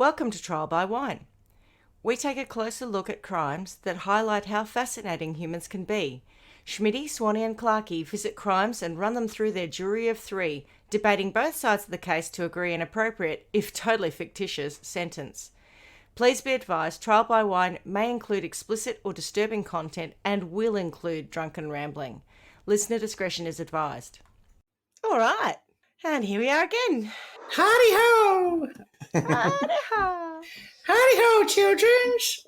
Welcome to Trial by Wine. We take a closer look at crimes that highlight how fascinating humans can be. Schmitty, Swanny and Clarkey visit crimes and run them through their jury of three, debating both sides of the case to agree an appropriate, if totally fictitious, sentence. Please be advised, Trial by Wine may include explicit or disturbing content and will include drunken rambling. Listener discretion is advised. All right, and here we are again. Howdy ho! Howdy ho! Howdy ho, childrens!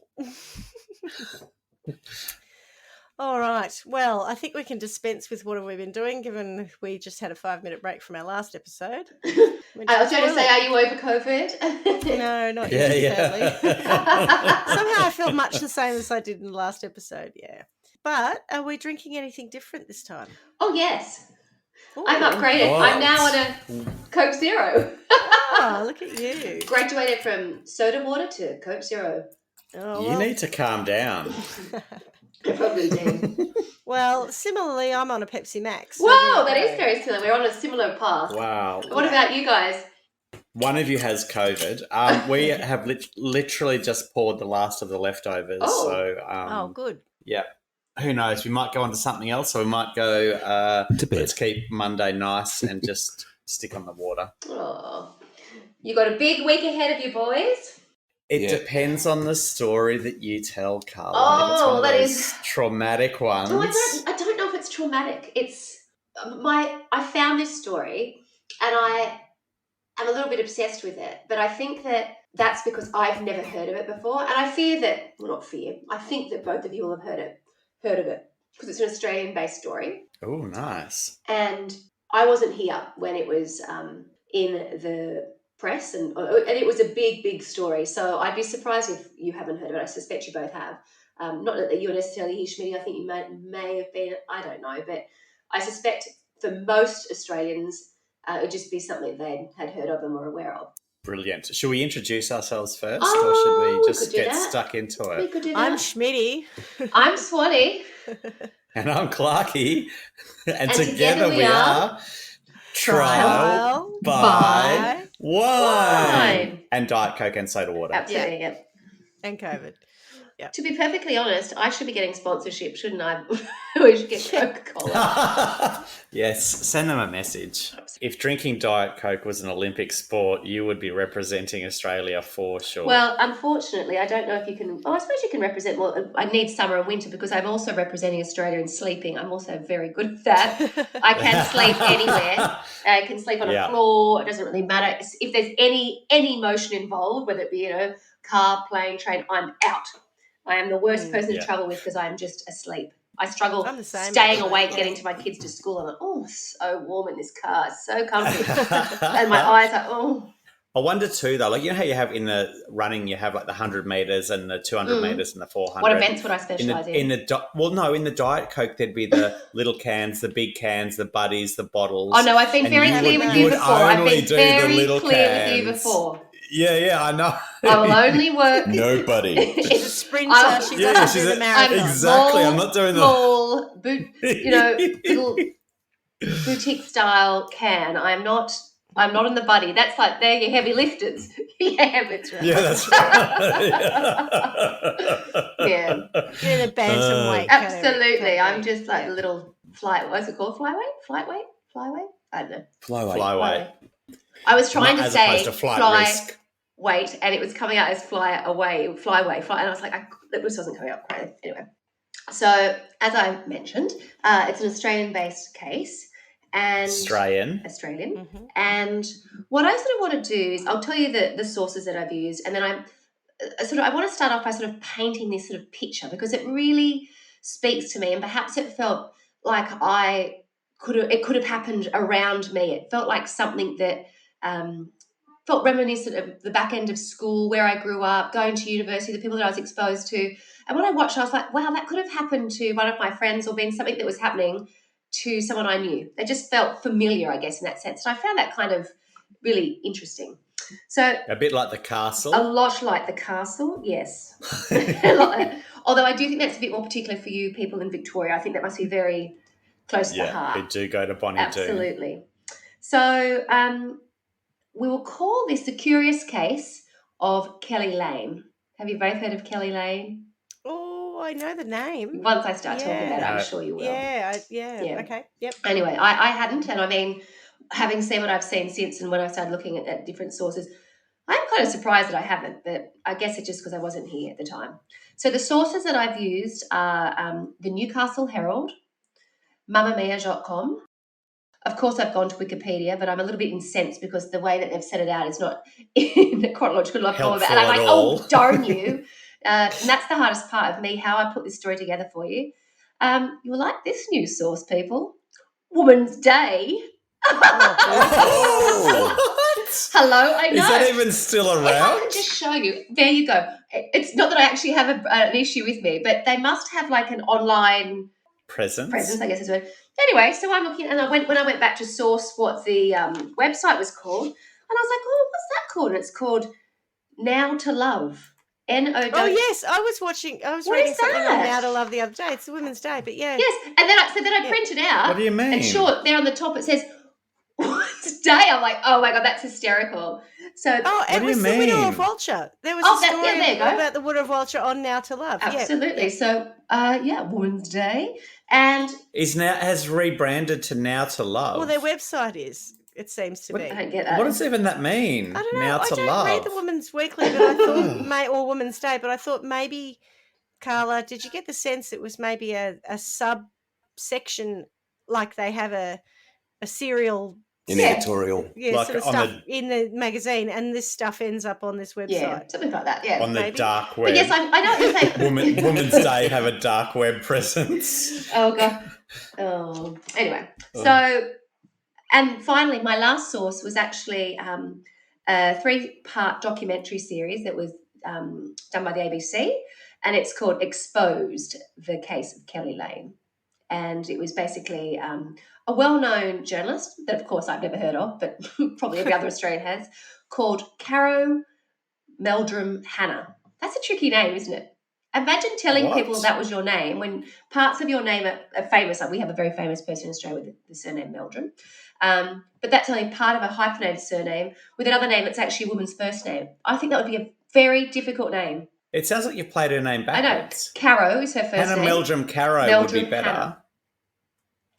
All right. Well, I think we can dispense with what have we been doing, given we just had a 5-minute break from our last episode. I was going to say, are you over COVID? No, not yet, sadly. Somehow I feel much the same as I did in the last episode, yeah. But are we drinking anything different this time? Oh, yes. Ooh. I'm upgraded. What? I'm now on a Coke Zero. Oh, look at you. Graduated from soda water to Coke Zero. Oh, You well. need to calm down. I probably do. Well, similarly, I'm on a Pepsi Max. So Whoa, there that you is go. very similar. We're on a similar path. Wow. What about you guys? One of you has COVID. We have literally just poured the last of the leftovers. Oh. So, Oh, good. yeah. Who knows? We might go on to something else, or we might go, To bed. let's keep Monday nice and just stick on the water. Oh, you got a big week ahead of you, boys. It Yeah. depends on the story that you tell, Carla. Oh, if it's one of that those is- traumatic ones. No, I don't know if it's traumatic. It's I found this story and I am a little bit obsessed with it, but I think that's because I've never heard of it before, and I fear that, well, not fear, I think that both of you will have heard of it because it's an Australian-based story, Oh, nice. and I wasn't here when it was in the press, and it was a big story, so I'd be surprised if you haven't heard of it. I suspect you both have. Not that you're necessarily here, Schmitty. I think you may have been, I don't know, but I suspect for most Australians, it would just be something they had heard of and were aware of. Brilliant. Should we introduce ourselves first, or Oh, should we we just could do get that. stuck into We it? could do that. I'm Schmitty. I'm Swanny. And I'm Clarkey, and And together we are Trial by Wine. Wine. And Diet Coke and soda water. Absolutely, yeah. And COVID. To be perfectly honest, I should be getting sponsorship, shouldn't I? We should get Coca-Cola. Yes, send them a message. If drinking Diet Coke was an Olympic sport, you would be representing Australia for sure. Well, unfortunately, I don't know if you can... Oh, I suppose you can represent more. I need summer and winter because I'm also representing Australia in sleeping. I'm also very good at that. I can sleep anywhere. I can sleep on a Yeah. floor. It doesn't really matter. If there's any motion involved, whether it be, car, plane, train, I'm out. I am the worst person Yeah. to travel with because I'm just asleep. I struggle I'm the same, staying actually, awake, yeah. getting to my kids to school. I'm like, oh, so warm in this car. It's so comfy. And my eyes are, oh. I wonder too, though, like, you know how you have in the running, you have like the 100 metres and the 200 metres and the 400. What events would I specialise in? In the Diet Coke, there'd be the little cans, the big cans, the buddies, the bottles. Oh, no, I've been And very you clear would- with you you would before. I've only been do the very little clear with you cans. before. Yeah, I know. I will only work. Nobody. She's a sprinter. I'm- She Yeah, doesn't she's do a- the marathon. Exactly, I'm not doing the- small boot, little boutique style can. I'm not in the buddy. That's like, they're your heavy lifters. Yeah, but Yeah, that's right. yeah. You're the bantamweight. Absolutely. I'm just like a little what's it called? Flyweight? I don't know. Flyweight. I was trying to As say opposed to flight risk. weight, and it was coming out as flyweight, and I was like, this wasn't coming up quite. Anyway, so as I mentioned, it's an Australian-based case, and Australian. Mm-hmm. And what I sort of want to do is I'll tell you the sources that I've used, and then I want to start off by sort of painting this sort of picture because it really speaks to me, and perhaps it felt like it could have happened around me. It felt like something that felt reminiscent of the back end of school, where I grew up, going to university, the people that I was exposed to. And when I watched, I was like, wow, that could have happened to one of my friends or been something that was happening to someone I knew. It just felt familiar, I guess, in that sense. And I found that kind of really interesting. So A bit like The Castle. a lot like The Castle, yes. Although I do think that's a bit more particular for you people in Victoria. I think that must be very close to the Yeah, heart. we do go to Bonnie Doon. Absolutely. So we will call this the curious case of Kellie Lane. Have you both heard of Kellie Lane? Oh, I know the name. Once I start talking about it, I'm No. sure you will. Yeah. Yeah. Okay. Yep. Anyway, I hadn't, and I mean, having seen what I've seen since and when I started looking at different sources, I'm kind of surprised that I haven't, but I guess it's just because I wasn't here at the time. So the sources that I've used are the Newcastle Herald, mamamia.com. Of course, I've gone to Wikipedia, but I'm a little bit incensed because the way that they've set it out is not in the chronological order. And I'm like, oh, darn you. And that's the hardest part of me, how I put this story together for you. You will like this news source, people. Woman's Day. What? Hello, I know. Is that even still If I around? can just show you, there you go. It's not that I actually have an issue with me, but they must have like an online Presence? I guess is what. Anyway, so I'm looking, and when I went back to source what the website was called, and I was like, oh, what's that called? And it's called Now to Love. N-O-W. Oh yes, I was reading something on Now to Love the other day. It's Women's Day, but yeah. Yes, and then I printed out. What do you mean? And sure, there on the top it says Women's Day. I'm like, oh my God, that's hysterical. So it was the Widow of Vulture. There was a story there you go. about the Widow of Vulture on Now to Love. Absolutely. Yeah. So Women's Day, and has rebranded to Now to Love. Well, their website is. It seems to be. I don't get that. What does even that mean? I don't know. Now to Love. I don't read the Women's Weekly, but I thought or Women's Day, but I thought maybe, Carla, did you get the sense it was maybe a subsection, like they have a serial in editorial, like sort of stuff in the magazine, and this stuff ends up on this website, something like that, on the dark web. But yes, I know what you're saying. Women's Day have a dark web presence. Oh God. Oh, anyway. So, and finally, my last source was actually a 3-part documentary series that was done by the ABC, and it's called "Exposed: The Case of Kellie Lane." And it was basically a well-known journalist that, of course, I've never heard of, but probably every other Australian has, called Caro Meldrum Hannah. That's a tricky name, isn't it? Imagine telling people that was your name when parts of your name are famous. Like we have a very famous person in Australia with the surname Meldrum. But that's only part of a hyphenated surname with another name that's actually a woman's first name. I think that would be a very difficult name. It sounds like you played her name backwards. I know. Caro is her first name. Hannah Meldrum Caro would be better. Hannah.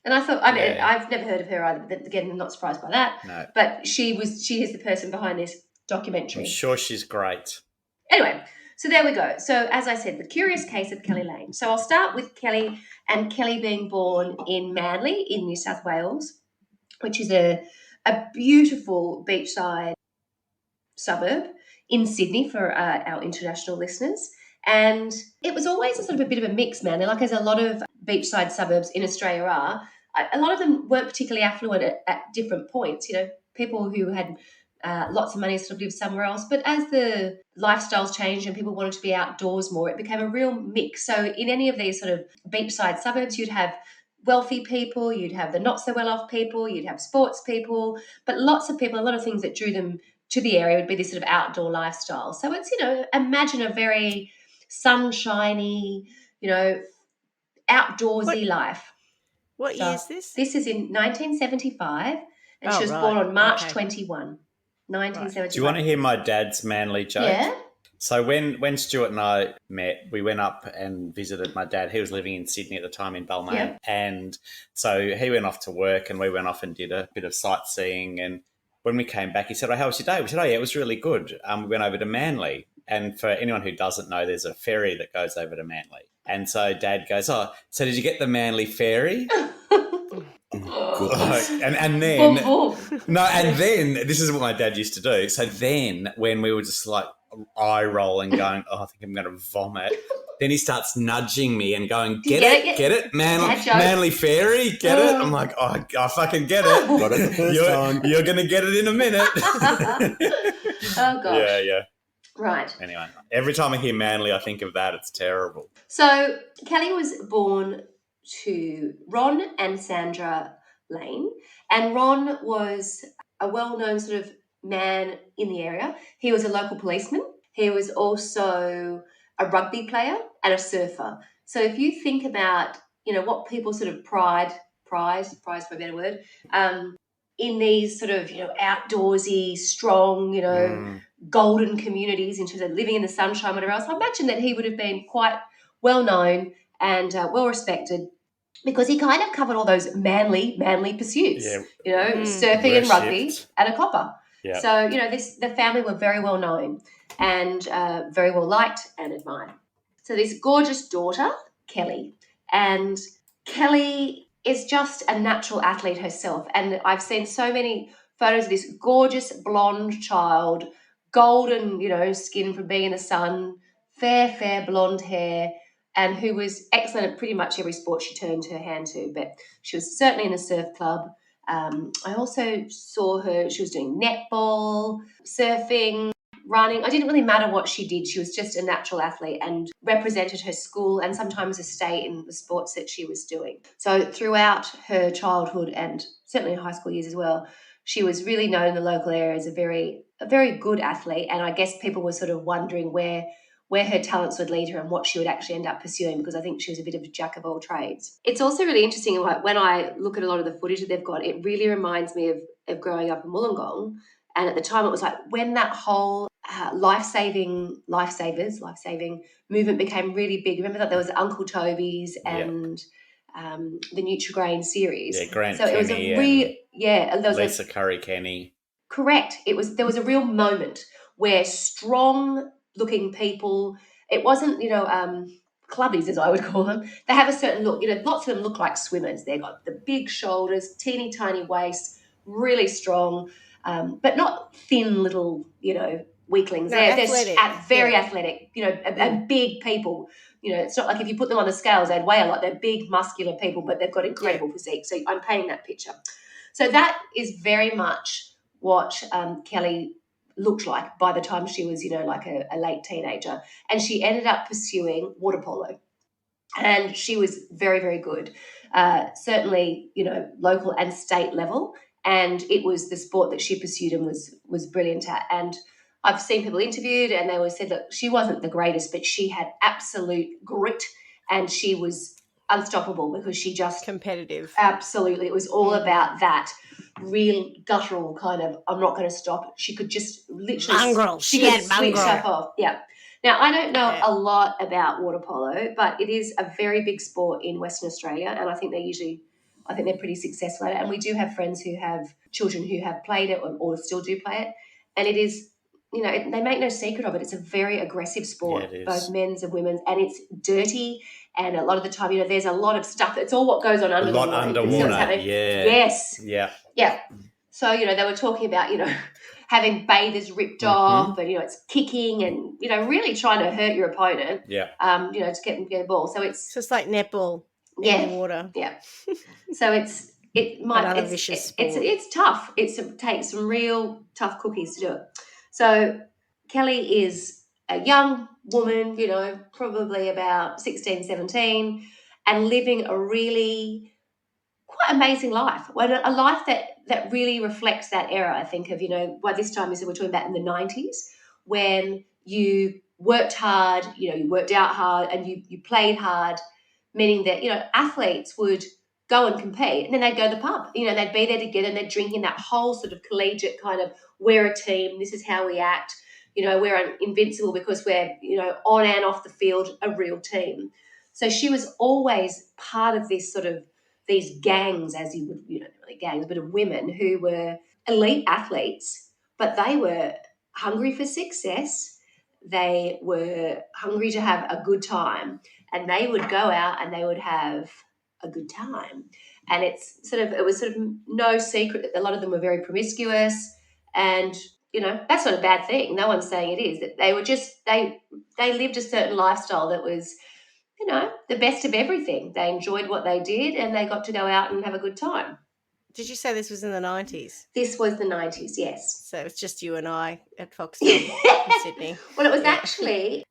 And I thought, I've never heard of her either. But again, I'm not surprised by that. No. But she is the person behind this documentary. I'm sure she's great. Anyway, so there we go. So as I said, the curious case of Kellie Lane. So I'll start with Kellie and Kellie being born in Manly in New South Wales, which is a beautiful beachside suburb in Sydney for our international listeners. And it was always a sort of a bit of a mix, Manly, like as a lot of beachside suburbs in Australia are. A lot of them weren't particularly affluent at different points. You know, people who had lots of money sort of lived somewhere else. But as the lifestyles changed and people wanted to be outdoors more, it became a real mix. So in any of these sort of beachside suburbs, you'd have wealthy people, you'd have the not so well off people, you'd have sports people, but lots of people, a lot of things that drew them to the area would be this sort of outdoor lifestyle. So it's, imagine a very sunshiny, outdoorsy life. What year is this? This is in 1975, and she was born on March 21, 1975. Do you want to hear my dad's Manly joke? Yeah. So when Stuart and I met, we went up and visited my dad. He was living in Sydney at the time in Balmain. Yeah. And so he went off to work and we went off and did a bit of sightseeing. And when we came back, he said, how was your day? We said, yeah, it was really good. We went over to Manly. And for anyone who doesn't know, there's a ferry that goes over to Manly. And so Dad goes, so did you get the Manly ferry? And then this is what my dad used to do. So then when we were just like eye rolling, going, I think I'm going to vomit. Then he starts nudging me and going, get it, Manly ferry, get it. I'm like, I fucking get it. Got it the first time. You're going to get it in a minute. Oh gosh. Yeah. Right. Anyway, every time I hear Manly, I think of that. It's terrible. So Kellie was born to Ron and Sandra Lane, and Ron was a well-known sort of man in the area. He was a local policeman. He was also a rugby player and a surfer. So if you think about, what people sort of prize for a better word, in these sort of, outdoorsy, strong, golden communities in terms of living in the sunshine, whatever else. I imagine that he would have been quite well known and well respected, because he kind of covered all those manly pursuits, surfing and rugby and a copper. Yeah. So, the family were very well known and very well liked and admired. So this gorgeous daughter, Kellie, and Kellie is just a natural athlete herself. And I've seen so many photos of this gorgeous blonde child, golden, skin from being in the sun, fair blonde hair, and who was excellent at pretty much every sport she turned her hand to. But she was certainly in a surf club. I also saw her, she was doing netball, surfing, running. It didn't really matter what she did. She was just a natural athlete and represented her school and sometimes the state in the sports that she was doing. So throughout her childhood and certainly in high school years as well, she was really known in the local area as a very good athlete. And I guess people were sort of wondering where her talents would lead her and what she would actually end up pursuing, because I think she was a bit of a jack of all trades. It's also really interesting, like when I look at a lot of the footage that they've got, it really reminds me of growing up in Wollongong. And at the time it was like when that whole life-saving movement became really big. Remember that there was Uncle Toby's and the Nutrigrain series. Yeah, Grant so Kenny it was there was Lisa Curry Kenny. Correct. There was a real moment where strong-looking people, it wasn't, clubbies as I would call them, they have a certain look. Lots of them look like swimmers. They've got the big shoulders, teeny tiny waist, really strong, but not thin little, weaklings. No, They're athletic. very athletic, and big people. It's not like if you put them on the scales, they'd weigh a lot. They're big, muscular people, but they've got incredible physique. So I'm painting that picture. So that is very much what Kellie looked like by the time she was, like a late teenager. And she ended up pursuing water polo. And she was very, very good, certainly, local and state level. And it was the sport that she pursued and was brilliant at. And I've seen people interviewed and they always said that she wasn't the greatest, but she had absolute grit and she was unstoppable because she just... Competitive. Absolutely. It was all about that real guttural kind of, I'm not going to stop. She could just literally... Mongrel. She She could had switch mongrel. up off. Yeah. Now, I don't know a lot about water polo, but it is a very big sport in Western Australia, and I think they're pretty successful at it. And we do have friends who have children who have played it or still do play it. And it is, they make no secret of it. It's a very aggressive sport, both men's and women's, and it's dirty. And a lot of the time, there's a lot of stuff. It's all what goes on under the water. Underwater, yeah. Yes. Yeah. Yeah. So, they were talking about, having bathers ripped off and, it's kicking and, really trying to hurt your opponent. Yeah. To get them to get the ball. So it's just like netball in the water. Yeah. So it's tough. It takes some real tough cookies to do it. So Kellie is a young woman, probably about 16, 17, and living a really quite amazing life. A life that really reflects that era, I think, of, by this time, we're talking about in the 90s, when you worked hard, you worked out hard and you played hard, meaning that, athletes would go and compete and then they'd go to the pub. They'd be there together and they'd drink in that whole sort of collegiate kind of, we're a team, this is how we act, we're invincible because we're, on and off the field, a real team. So she was always part of this sort of, these gangs, as you would, not really gangs, but of women who were elite athletes, but they were hungry for success. They were hungry to have a good time, and they would go out and they would have a good time. And it was sort of no secret that a lot of them were very promiscuous, and that's not a bad thing. No one's saying it is. That they were just they lived a certain lifestyle that was, the best of everything. They enjoyed what they did and they got to go out and have a good time. Did you say this was in the 90s? This was the 90s, yes. So it's just you and I at Foxtel in Sydney. Well, it was actually,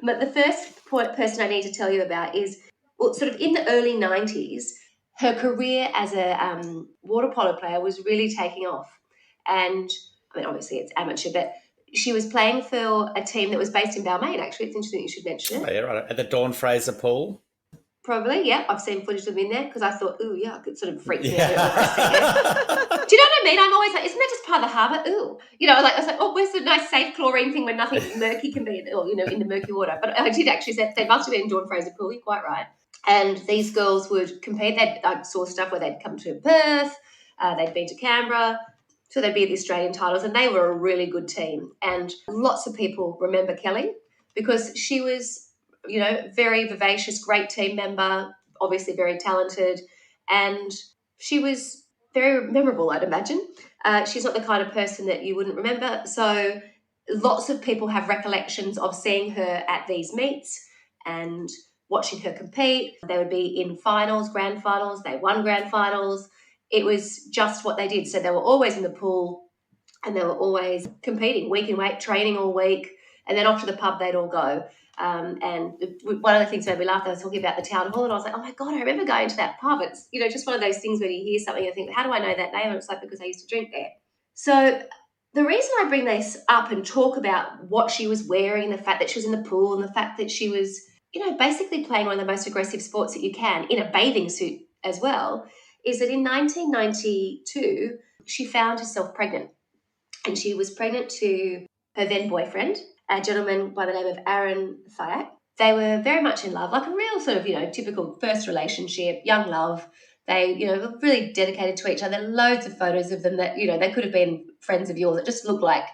but the first person I need to tell you about is, sort of in the early 90s, her career as a water polo player was really taking off. And, obviously it's amateur, but she was playing for a team that was based in Balmain, actually. It's interesting you should mention it. Oh, yeah, right. At the Dawn Fraser pool? Probably, yeah. I've seen footage of them in there because I thought, ooh, yeah, it sort of freaks me out. Do you know what I mean? I'm always like, isn't that just part of the harbour? Ooh. I was like, oh, where's the nice safe chlorine thing when nothing murky can be, or, in the murky water? But I did actually say they must have been in Dawn Fraser Pool. You're quite right. And these girls would compete. I saw stuff where they'd come to Perth, they'd been to Canberra, so they'd be at the Australian titles, and they were a really good team. And lots of people remember Kellie because she was, very vivacious, great team member, obviously very talented, and she was very memorable, I'd imagine. She's not the kind of person that you wouldn't remember. So lots of people have recollections of seeing her at these meets and watching her compete. They would be in finals, grand finals. They won grand finals. It was just what they did. So they were always in the pool and they were always competing week in, week, training all week. And then off to the pub they'd all go. And one of the things that made me laugh, I was talking about the town hall and I was like, oh my God, I remember going to that pub. It's, just one of those things where you hear something and you think, how do I know that name? And it's like, because I used to drink there. So the reason I bring this up and talk about what she was wearing, the fact that she was in the pool and the fact that she was, basically playing one of the most aggressive sports that you can in a bathing suit as well, is that in 1992, she found herself pregnant. And she was pregnant to her then boyfriend, a gentleman by the name of Aaron Thyak. They were very much in love, like a real sort of, typical first relationship, young love. They, were really dedicated to each other. Loads of photos of them that, they could have been friends of yours. It just looked like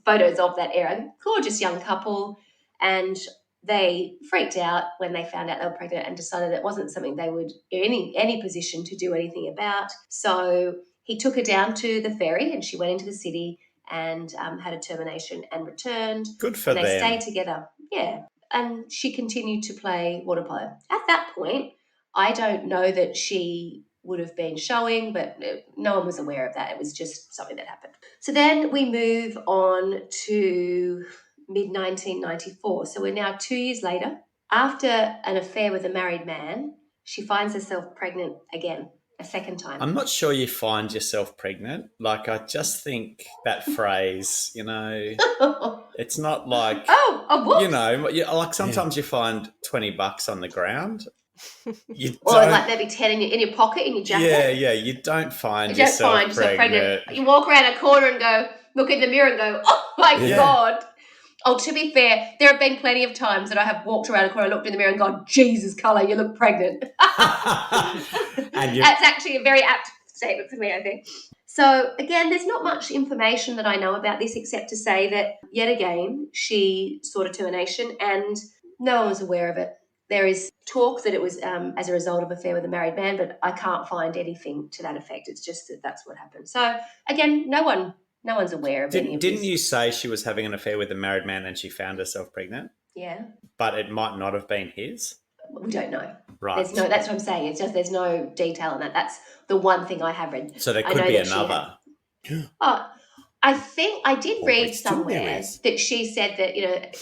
photos of that era. Gorgeous young couple. And they freaked out when they found out they were pregnant and decided it wasn't something they would in any position to do anything about. So he took her down to the ferry and she went into the city and had a termination and returned. Good for and them. They stayed together. Yeah. And she continued to play water polo. At that point, I don't know that she would have been showing, but no one was aware of that. It was just something that happened. So then we move on to mid-1994. So we're now 2 years later. After an affair with a married man, she finds herself pregnant again, a second time. I'm not sure you find yourself pregnant. Like, I just think that phrase, it's not like, whoops. like sometimes you find $20 on the ground. Or like maybe 10 in your pocket, in your jacket. Yeah, you don't find yourself pregnant. You walk around a corner and go, look in the mirror and go, oh my God. Oh, to be fair, there have been plenty of times that I have walked around a corner, looked in the mirror and gone, Jesus, Carla, you look pregnant. That's actually a very apt statement for me, I think. So, again, there's not much information that I know about this except to say that, yet again, she sought a termination and no one was aware of it. There is talk that it was as a result of an affair with a married man, but I can't find anything to that effect. It's just that that's what happened. So, again, no one's aware of any of this. Didn't you say she was having an affair with a married man and she found herself pregnant? Yeah. But it might not have been his? We don't know. Right. That's what I'm saying. It's just there's no detail on that. That's the one thing I have read. So there could be another. I think I did read somewhere that she said that,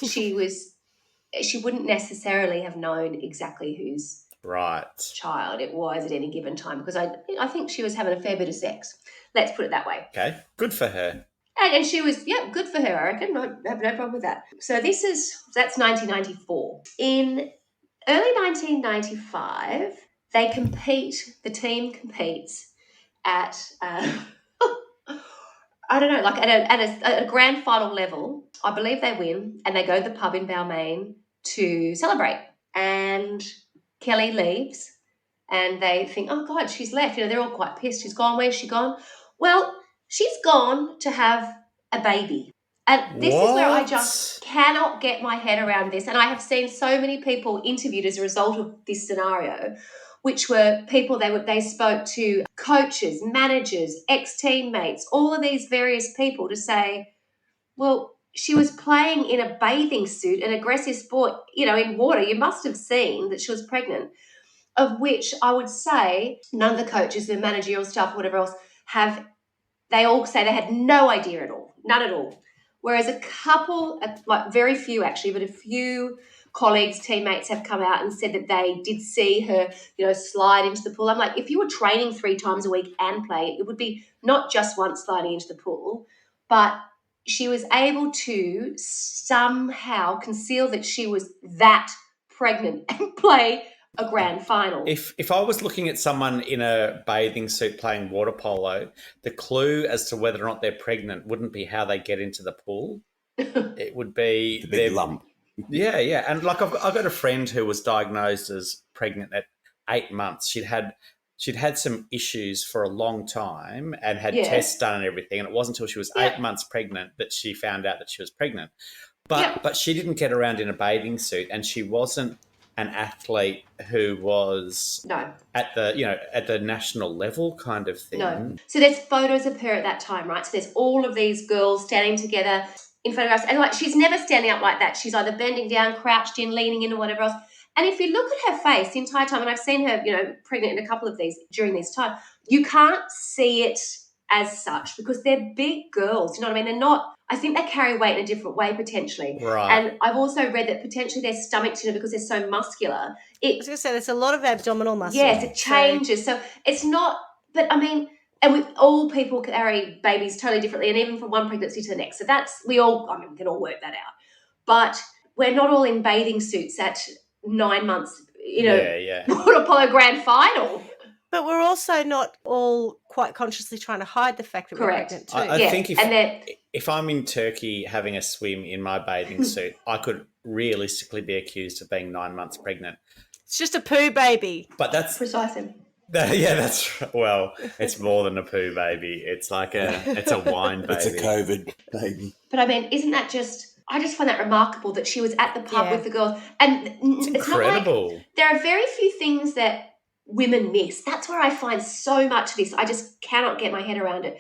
she wouldn't necessarily have known exactly whose child it was at any given time because I think she was having a fair bit of sex. Let's put it that way. Okay, good for her. And she was, good for her, I reckon. I have no problem with that. So that's 1994. In early 1995, the team competes at, I don't know, like at a grand final level. I believe they win and they go to the pub in Balmain to celebrate. And Kellie leaves and they think, oh, God, she's left. They're all quite pissed. She's gone. Where's she gone? Well, she's gone to have a baby. And this is where I just cannot get my head around this. And I have seen so many people interviewed as a result of this scenario, which were people they spoke to, coaches, managers, ex-teammates, all of these various people to say, well, she was playing in a bathing suit, an aggressive sport, in water. You must have seen that she was pregnant, of which I would say none of the coaches, the managerial staff, whatever else, they all say they had no idea at all, none at all. Whereas a couple, like very few actually, but a few colleagues, teammates have come out and said that they did see her, slide into the pool. I'm like, if you were training 3 times a week and play, it would be not just once sliding into the pool, but she was able to somehow conceal that she was that pregnant and play a grand final. If I was looking at someone in a bathing suit playing water polo, the clue as to whether or not they're pregnant wouldn't be how they get into the pool. It would be The big lump. Yeah, yeah. And like I've got a friend who was diagnosed as pregnant at 8 months. She'd had some issues for a long time and had tests done and everything. And it wasn't until she was 8 months pregnant that she found out that she was pregnant. But she didn't get around in a bathing suit, and she wasn't an athlete who was at the national level kind of thing. No. So there's photos of her at that time, right? So there's all of these girls standing together in photographs, and like she's never standing up like that. She's either bending down, crouched in, leaning in, or whatever else. And if you look at her face the entire time, and I've seen her, pregnant in a couple of these during this time, you can't see it as such because they're big girls. You know what I mean? They're not. I think they carry weight in a different way potentially. Right. And I've also read that potentially their stomachs, because they're so muscular. I was going to say there's a lot of abdominal muscle. Yes, it changes. So it's not. But I mean. And all people carry babies totally differently, and even from one pregnancy to the next. So we can all work that out. But we're not all in bathing suits at 9 months, water polo grand final. But we're also not all quite consciously trying to hide the fact that we're pregnant too. I think if I'm in Turkey having a swim in my bathing suit, I could realistically be accused of being 9 months pregnant. It's just a poo baby. But that's precisely. Yeah, that's well. It's more than a poo baby. It's like it's a wine baby. It's a COVID baby. But I mean, isn't that just? I just find that remarkable that she was at the pub with the girls, and it's incredible. Not like, there are very few things that women miss. That's where I find so much of this. I just cannot get my head around it.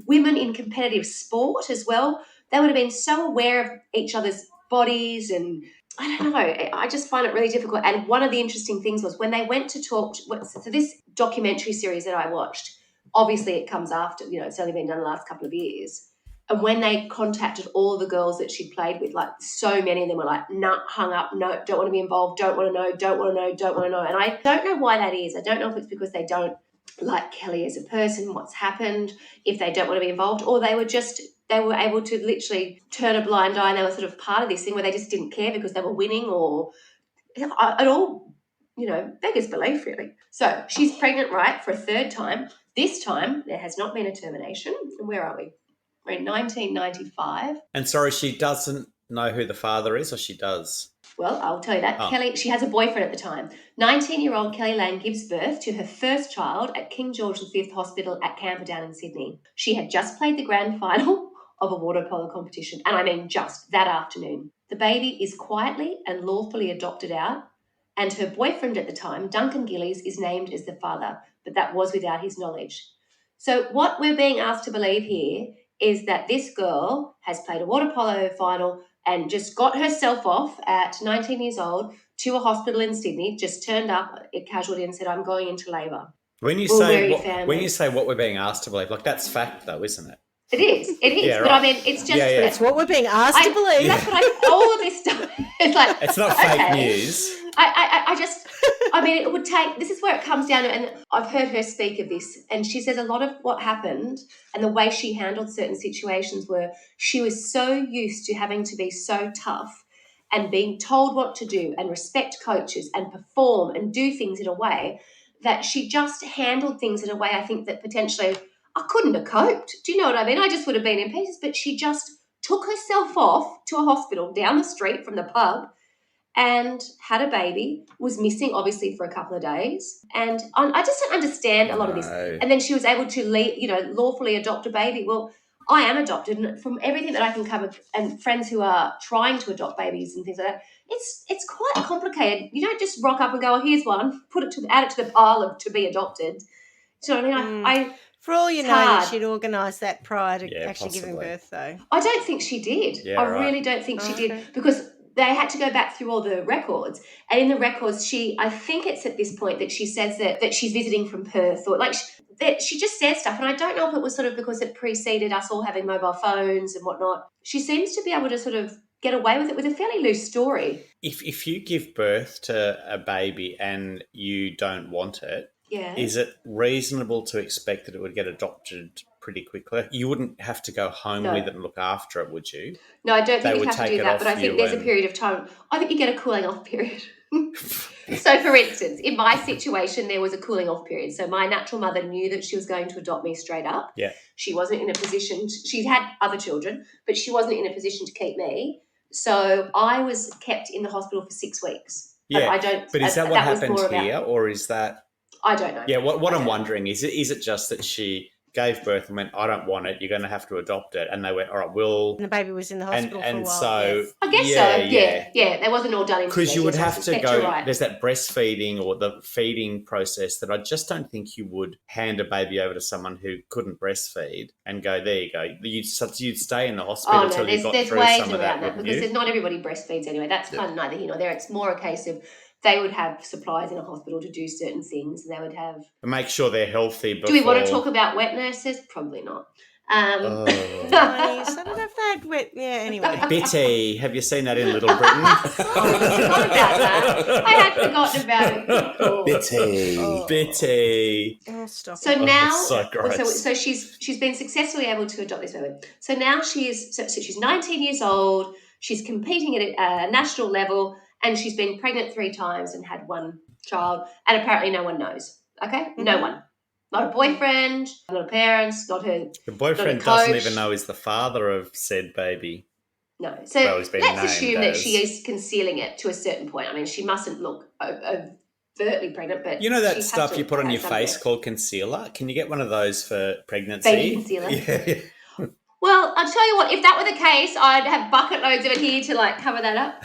Women in competitive sport as well. They would have been so aware of each other's bodies and. I don't know. I just find it really difficult. And one of the interesting things was when they went to talk so this documentary series that I watched, obviously it comes after, it's only been done the last couple of years. And when they contacted all of the girls that she'd played with, like so many of them were like, nah, hung up, no, don't want to be involved, don't want to know, don't want to know, don't want to know. And I don't know why that is. I don't know if it's because they don't like Kellie as a person, what's happened, if they don't want to be involved, or they were able to literally turn a blind eye and they were sort of part of this thing where they just didn't care because they were winning or it all, beggars belief really. So she's pregnant, right, for a third time. This time there has not been a termination. And where are we? We're in 1995. And sorry, she doesn't know who the father is, or she does? Well, I'll tell you that. Kellie, she has a boyfriend at the time. 19-year-old Kellie Lane gives birth to her first child at King George V Hospital at Camperdown in Sydney. She had just played the grand final of a water polo competition, and I mean just that afternoon. The baby is quietly and lawfully adopted out, and her boyfriend at the time, Duncan Gillies, is named as the father, but that was without his knowledge. So what we're being asked to believe here is that this girl has played a water polo final and just got herself off at 19 years old to a hospital in Sydney, just turned up at casualty and said, I'm going into labour. When you say what we're being asked to believe, like that's fact though, isn't it? It is. Yeah, but right. I mean, it's just... It's what we're being asked to believe. That's what all of this stuff, it's like... It's not fake news. I mean, it would take... This is where it comes down to, and I've heard her speak of this, and she says a lot of what happened and the way she handled certain situations were she was so used to having to be so tough and being told what to do and respect coaches and perform and do things in a way that she just handled things in a way I think that potentially... I couldn't have coped. Do you know what I mean? I just would have been in pieces. But she just took herself off to a hospital down the street from the pub and had a baby, was missing obviously for a couple of days. And I just don't understand a lot of this. And then she was able to lawfully adopt a baby. Well, I am adopted, and from everything that I can cover and friends who are trying to adopt babies and things like that, it's quite complicated. You don't just rock up and go, oh, here's one, add it to the pile of to be adopted. Do you know what I mean? For all you know, that she'd organised that prior to actually giving birth, though. I don't think she did. Yeah, I really don't think she did, because they had to go back through all the records. And in the records, I think it's at this point that she says that she's visiting from Perth, or she just says stuff. And I don't know if it was sort of because it preceded us all having mobile phones and whatnot. She seems to be able to sort of get away with it with a fairly loose story. If you give birth to a baby and you don't want it, is it reasonable to expect that it would get adopted pretty quickly? You wouldn't have to go home with it and look after it, would you? No, I don't think you have to do that, but I think there's a period of time. I think you get a cooling off period. So, for instance, in my situation, there was a cooling off period. So my natural mother knew that she was going to adopt me straight up. Yeah. She wasn't in a position. She had other children, but she wasn't in a position to keep me. So I was kept in the hospital for 6 weeks. Yeah. But I don't. But is that what that was happened more here, about, or is that? I don't know. Yeah. What I I'm don't know. wondering is it just that she gave birth and went, I don't want it. You're going to have to adopt it, and they went, all right, we'll. And the baby was in the hospital for a And while. so yes. I guess so. Yeah. That wasn't all done in. Because you would have to go. Right. There's that breastfeeding or the feeding process that I just don't think you would hand a baby over to someone who couldn't breastfeed and go, there you go. You'd stay in the hospital until you got through ways some of that, because wouldn't you? not everybody breastfeeds anyway. That's kind of neither here nor there. It's more a case of they would have supplies in a hospital to do certain things. They would have. Make sure they're healthy before. Do we want to talk about wet nurses? Probably not. Nice. I don't know if they had wet. Yeah, anyway. Bitty, have you seen that in Little Britain? I forgot about that. I had forgotten about it. Oh. Bitty. Bitty. Oh, stop. So it. now, so gross. so she's been successfully able to adopt this baby. So now she's 19 years old. She's competing at a national level, and she's been pregnant 3 times and had 1 child. And apparently, no one knows. Okay, no one. Not a boyfriend, not a parents, not her. The boyfriend doesn't even know he's the father of said baby. No. So Well, he's been let's named assume that as- she is concealing it to a certain point. I mean, she mustn't look overtly pregnant, but You know that she has stuff to you put on have your something. face called concealer? Can you get one of those for pregnancy? Baby concealer? Yeah. Well, I'll tell you what, if that were the case, I'd have bucket loads of it here to cover that up.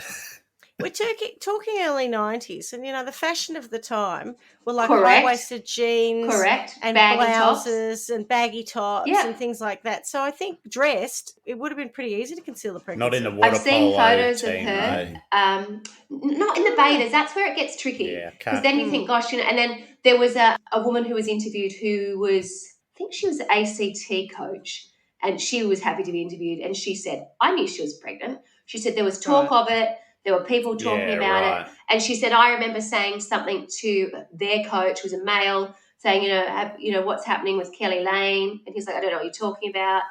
We're talking early 90s, and, the fashion of the time were like Correct. high-waisted jeans Correct. and Baggy tops. blouses and baggy tops Yeah. and things like that. So I think dressed, it would have been pretty easy to conceal the pregnancy. Not in a water I've seen polo photos team, of her. no. Not in the bathers. That's where it gets tricky. Yeah, Because then you think, gosh, and then there was a woman who was interviewed who was, I think she was an ACT coach, and she was happy to be interviewed, and she said, I knew she was pregnant. She said there was talk of it. There were people talking about it. And she said, I remember saying something to their coach, who was a male, saying, what's happening with Kellie Lane? And he's like, I don't know what you're talking about.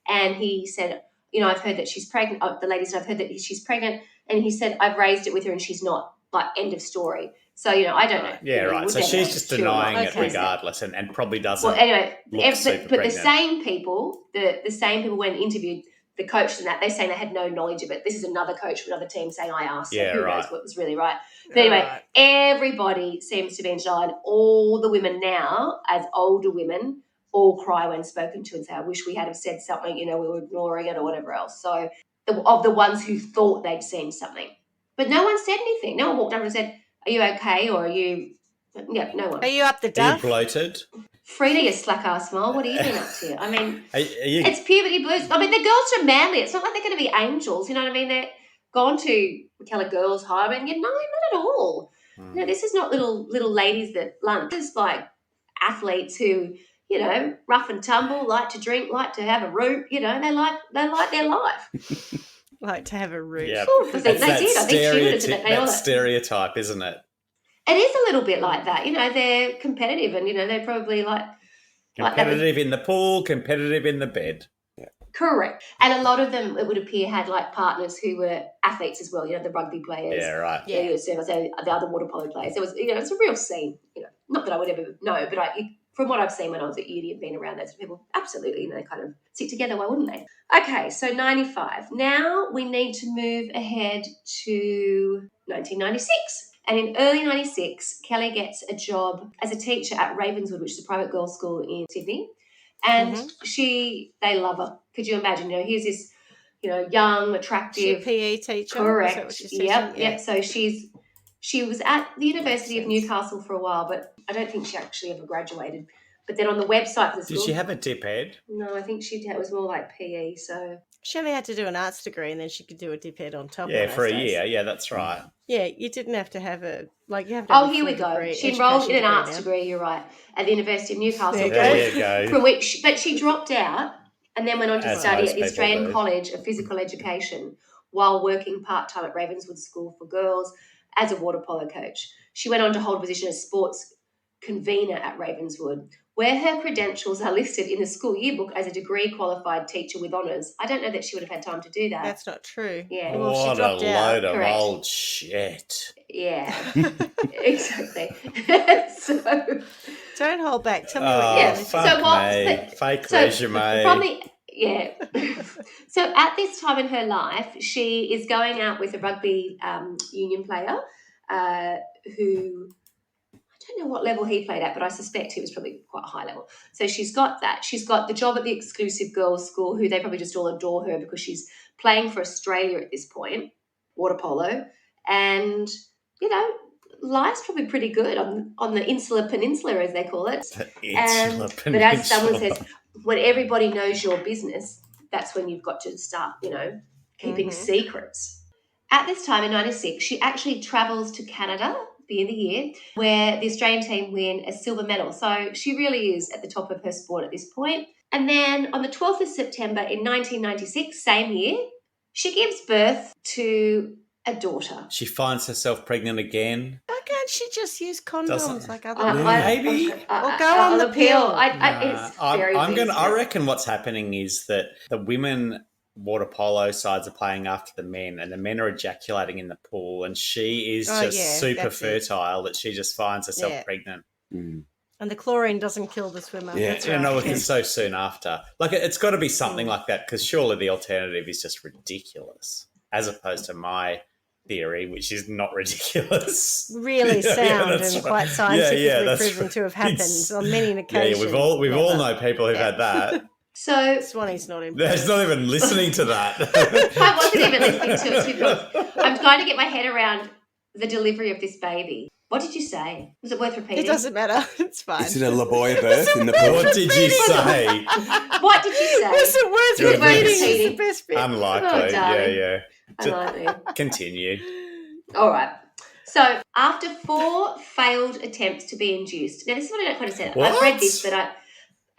And he said, I've heard that she's pregnant. Oh, the lady said, I've heard that she's pregnant. And he said, I've raised it with her and she's not. End of story. So, I don't know. Yeah, right. So she's just denying it regardless and probably doesn't. Well, anyway, super but the pregnant. same people, the same people when interviewed, the coach and that, they're saying they had no knowledge of it. This is another coach from another team saying, I asked. Yeah, so who right. knows what was really right. But anyway, everybody seems to be in line. All the women now, as older women, all cry when spoken to and say, I wish we had have said something, we were ignoring it or whatever else. So of the ones who thought they'd seen something. But no one said anything. No one walked up and said, are you okay? Or are you... Yeah, no one. Are you up the Are you duff? bloated? Frida, you slack-ass smile. What have you been up to? I mean, Are you... it's puberty blues. I mean, the girls are manly. It's not like they're going to be angels. You know what I mean? They're gone to McKellar Girls' Home and, no, not at all. This is not little ladies that lunch. This is like athletes who, rough and tumble, like to drink, like to have a root. They like their life. Like to have a root. Yeah, I think they did. I think she would have said that stereotype, isn't it? It is a little bit like that. They're competitive and, they're probably like... Competitive in the pool, competitive in the bed. Correct. And a lot of them, it would appear, had partners who were athletes as well, the rugby players. Yeah, right. The other water polo players. It was, it's a real scene. Not that I would ever know, but from what I've seen when I was at uni and been around those people, absolutely, they kind of sit together. Why wouldn't they? Okay, so 95. Now we need to move ahead to 1996. And in early 96, Kellie gets a job as a teacher at Ravenswood, which is a private girls' school in Sydney. And they love her. Could you imagine? Here's this, young, attractive. She's a PE teacher. Correct. Is that what she's teaching? Yep. So she was at the University of Newcastle for a while, but I don't think she actually ever graduated. But then on the website for the school. Did she have a dip head? No, I think it was more like PE. So she only had to do an arts degree and then she could do a dip head on top. Yeah, for a days. year. Yeah, that's right. Yeah, you didn't have to have you have to have a here we full go. degree, She enrolled in an education arts degree, you're right, at the University of Newcastle. There you go. From which, but she dropped out and then went on to As study most at the people Australian do. College of Physical Education while working part-time at Ravenswood School for Girls as a water polo coach. She went on to hold a position as sports convener at Ravenswood, where her credentials are listed in the school yearbook as a degree qualified teacher with honours. I don't know that she would have had time to do that. That's not true. Yeah. Well, she What a dropped out. load of Correct. old shit. Yeah, exactly. So Don't hold back. Tell me Oh, what Yeah, you really fuck so what- me. but- Fake so resume. from the so at this time in her life, she is going out with a rugby union player who I don't know what level he played at, but I suspect he was probably quite a high level. So she's got that. She's got the job at the exclusive girls' school, who they probably just all adore her because she's playing for Australia at this point, water polo, and life's probably pretty good on the Insular Peninsula, as they call it. But as someone says, when everybody knows your business, that's when you've got to start, keeping secrets. At this time in 96, she actually travels to Canada, the end of the year, where the Australian team win a silver medal. So she really is at the top of her sport at this point. And then on the 12th of September in 1996, same year, she gives birth to a daughter. She finds herself pregnant again. Why can't she just use condoms Doesn't- like other Maybe. Or go on the pill. It's very weird. I reckon what's happening is that the women water polo sides are playing after the men, and the men are ejaculating in the pool, and she is super that's it. fertile that she just finds herself Yeah. pregnant. Mm. And the chlorine doesn't kill the swimmer. Yeah. That's You right. know, it's so soon after. Like, it's got to be something like that, because surely the alternative is just ridiculous, as opposed to my theory, which is not ridiculous. Really Yeah, sound that's and right. quite scientifically that's proven right. to have happened It's- on many Yeah, occasions. we've all know people who've had that. So Swanny's not in. There's not even listening to that. I wasn't even listening to it, to be honest. I'm trying to get my head around the delivery of this baby. What did you say? Was it worth repeating? It doesn't matter. It's fine. Is it a laboy birth in the pool? What did you say? What did you say? Was it worth Good repeating? best. It's the best bit. Unlikely. Oh, darling. Yeah. Unlikely. Continue. All right. So after 4 failed attempts to be induced. Now, this is what I don't quite understand. I've read What? this, but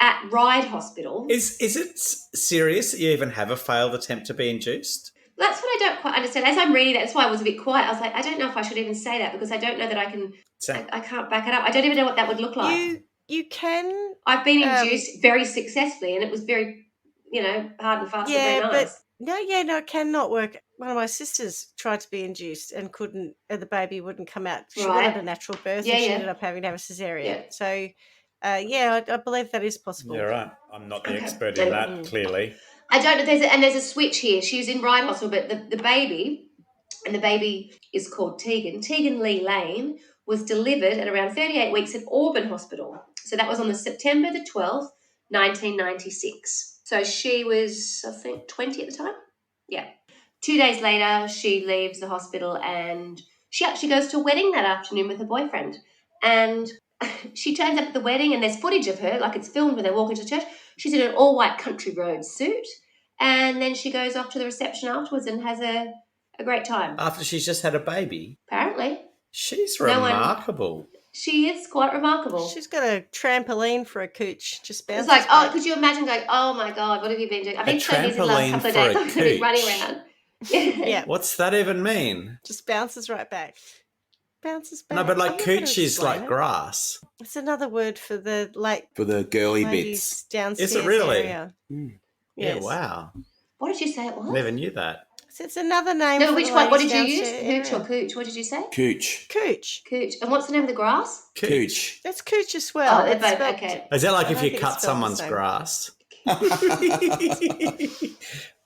at Ryde Hospital. Is it serious that you even have a failed attempt to be induced? That's what I don't quite understand. As I'm reading that, that's why I was a bit quiet. I was like, I don't know if I should even say that because I don't know that I can. So, I can't back it up. I don't even know what that would look like. You can. I've been induced very successfully, and it was very, hard and fast Yeah, and very nice. No, it cannot work. One of my sisters tried to be induced and couldn't. The baby wouldn't come out. She Right. wanted a natural birth, Yeah, and she yeah. ended up having to have a cesarean. Yeah. So, I believe that is possible. you're right. I'm not the Okay. expert in that, clearly. I don't know. There's a switch here. She's in Ryde Hospital, but the baby, and the baby is called Tegan. Tegan Lee Lane was delivered at around 38 weeks at Auburn Hospital. So that was on the September the 12th, 1996. So she was, I think, 20 at the time. Yeah. 2 days later, she leaves the hospital and she actually goes to a wedding that afternoon with her boyfriend. And she turns up at the wedding and there's footage of her, like it's filmed when they walk into church. She's in an all-white country road suit. And then she goes off to the reception afterwards and has a great time. After she's just had a baby, Apparently. she's No one- remarkable. She is quite remarkable. She's got a trampoline for a cooch. Just bounces. It's like, back. could you imagine going, oh my God, what have you been doing? I've been so busy the trampoline last couple of for days. a I've been cooch. running around. Yeah, What's that even mean? just bounces right back. Bounces back. No, but like I'm not gonna cooch is explain like it. grass. It's another word for the For the girly ladies bits. downstairs Is it really? area. Mm. Yes. Yeah, wow. What did you say it was? Never knew that. So it's another name. No, for which the one? What did ladies you use? downstairs Hooch or area. cooch? What did you say? Cooch. Cooch. Cooch. And what's the name of the grass? Cooch. That's cooch as well. Oh, they're It's both, spelled- okay. Is that like I if don't you think cut it's spelled the someone's same. grass?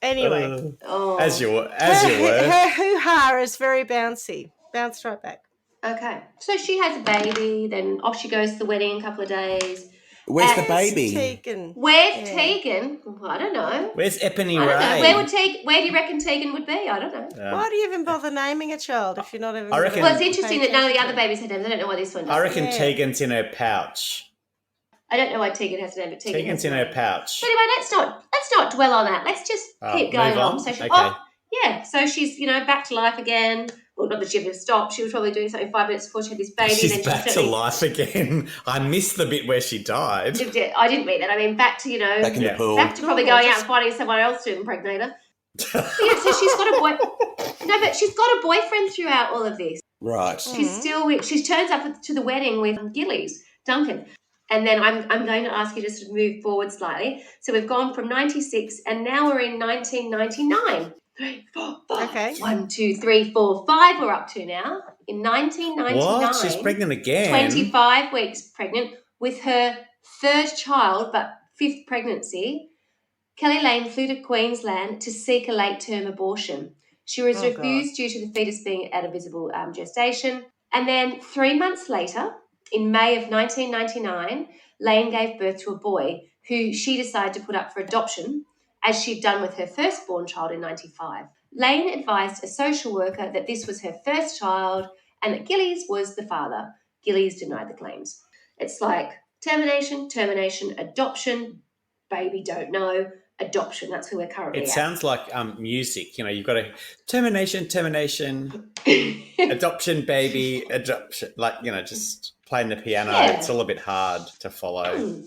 Anyway, Oh. As you were. her hoo-ha is very bouncy. Bounce right back. Okay. So she has a baby, then off she goes to the wedding in a couple of days. Where's the It's baby? Tegan. Where's Yeah. Tegan? Well, I don't know. Where's Epony I don't know. Ray? Where do you reckon Tegan would be? I don't know. Why do you even bother naming a child if you're not even? I reckon- Well, gonna it's interesting pay that none of the attention other to it? babies had names. I don't know why this one does. I reckon Yeah. Tegan's in her pouch. I don't know why Tegan has a name, but Tegan Tegan's has in a her name. pouch. So anyway, let's not dwell on that. Let's just keep going move on? So she, Okay. so she's back to life again. Well, not that she ever stopped. She was probably doing something 5 minutes before she had this baby. She's and then back to life again. I missed the bit where she died. I didn't mean that. I mean back to Back in Yeah. the pool. back to probably going out and finding someone else to impregnate her. Yeah, so she's got a boy. No, but she's got a boyfriend throughout all of this. Right. She's still with. She turns up to the wedding with Gillies, Duncan. And then I'm going to ask you just to move forward slightly. So we've gone from 96 and now we're in 1999. 3, 4, 5. Okay. 1, 2, 3, 4, 5 we're up to now. In 1999. What? She's pregnant again? 25 weeks pregnant with her third child, but fifth pregnancy. Kellie Lane flew to Queensland to seek a late-term abortion. She was refused due to the fetus being at a visible gestation. And then 3 months later, in May of 1999, Lane gave birth to a boy who she decided to put up for adoption, as she'd done with her firstborn child in 95. Lane advised a social worker that this was her first child and that Gillies was the father. Gillies denied the claims. It's like termination, adoption, baby don't know, adoption. That's who we're currently at. It sounds like music. You've got a termination, adoption, baby, adoption. Just playing the piano. Yeah. It's all a bit hard to follow.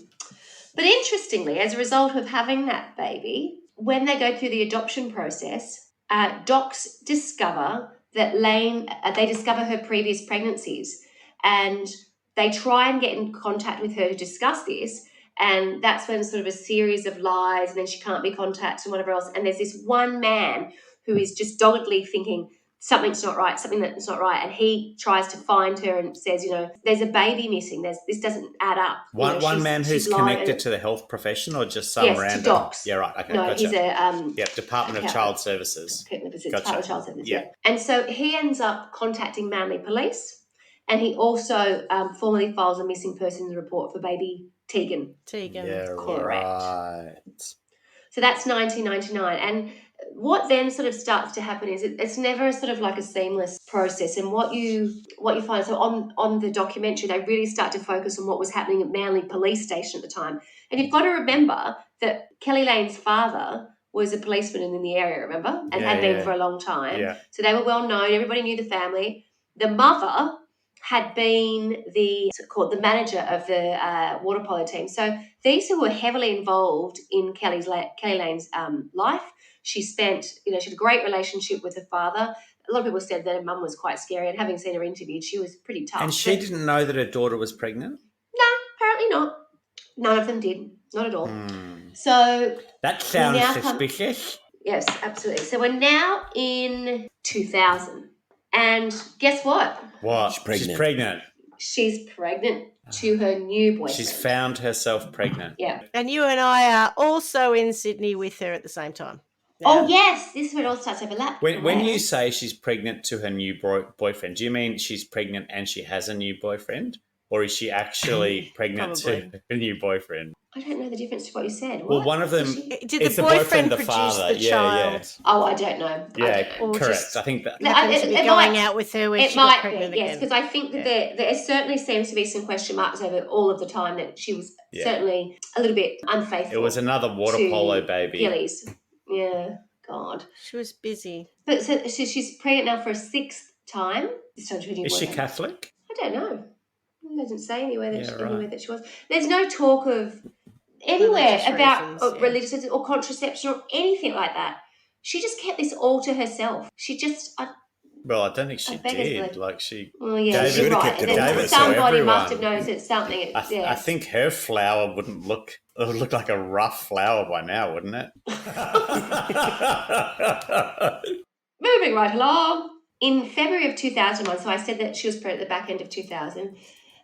But interestingly, as a result of having that baby, when they go through the adoption process, docs discover that Lane, they discover her previous pregnancies, and they try and get in contact with her to discuss this. And that's when sort of a series of lies, and then she can't be contacted and whatever else. And there's this one man who is just doggedly thinking something's not right, something that's not right. And he tries to find her and says, there's a baby missing. This doesn't add up. One man who's connected to the health profession or just some random? Yes, to docs. Yeah, right. Okay, no, gotcha. he's a... Department of Child Services. Gotcha. Gotcha. Of Child Services, Yeah. And so he ends up contacting Manly Police, and he also formally files a missing persons report for baby Tegan. Yeah, correct. Right. So that's 1999. And what then sort of starts to happen is it's never sort of like a seamless process. And what you find, so on the documentary, they really start to focus on what was happening at Manly Police Station at the time. And you've got to remember that Kellie Lane's father was a policeman in the area, remember? And had been for a long time. Yeah. So they were well known. Everybody knew the family. The mother had been the manager of the water polo team. So these who were heavily involved in Kellie Lane's life. She spent, she had a great relationship with her father. A lot of people said that her mum was quite scary, and having seen her interviewed, she was pretty tough. And she didn't know that her daughter was pregnant? No, apparently not. None of them did. Not at all. So that sounds suspicious. Yes, absolutely. So we're now in 2000. And guess what? What? She's pregnant. She's pregnant to her new boyfriend. She's found herself pregnant. Yeah. And you and I are also in Sydney with her at the same time. Yeah. Oh, yes. This is where it all starts to overlap. When you say she's pregnant to her new boyfriend, do you mean she's pregnant and she has a new boyfriend? Or is she actually pregnant to her new boyfriend? I don't know the difference to what you said. Well, one of them, did the boyfriend produce father. the child? Yeah. Oh, I don't know. Yeah, correct. I think that. Happened to be going out with her when she got pregnant again. Yes, because I think that there certainly seems to be some question marks over all of the time that she was certainly a little bit unfaithful. It was another water polo baby. Gillies. Yeah, God. She was busy. But so she's pregnant now for a sixth time. This time to her new Is she boyfriend. Catholic? I don't know. It doesn't say anywhere that she was. There's no talk of anywhere about religious or contraception or anything like that. She just kept this all to herself. She just... Well, I don't think she did. Like she... Well, yeah, gave she's it, right. gave it Somebody must have noticed something. I think her flower wouldn't look... It would look like a rough flower by now, wouldn't it? Moving right along. In February of 2001, so I said that she was pregnant at the back end of 2000,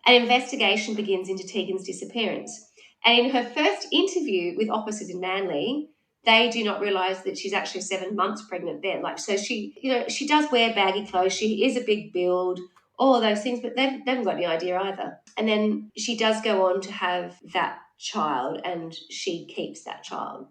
an investigation begins into Tegan's disappearance. And in her first interview with officers in Manly, they do not realise that she's actually 7 months pregnant then. So she, she does wear baggy clothes. She is a big build, all of those things, but they haven't got any idea either. And then she does go on to have that child, and she keeps that child.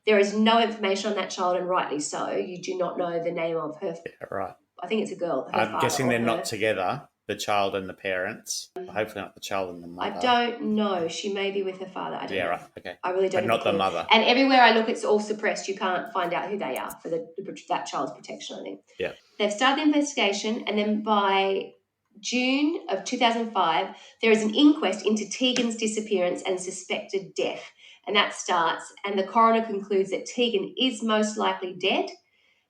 There is no information on that child, and rightly so. You do not know the name of her. Yeah, right. I think it's a girl. I'm guessing they're not together, the child and the parents. Hopefully not the child and the mother. I don't know. She may be with her father. I don't know. Right. Okay. I really don't know. But not the mother. And everywhere I look, it's all suppressed. You can't find out who they are for that child's protection, I think. Yeah. They've started the investigation, and then by June of 2005, there is an inquest into Tegan's disappearance and suspected death. And that starts, and the coroner concludes that Tegan is most likely dead,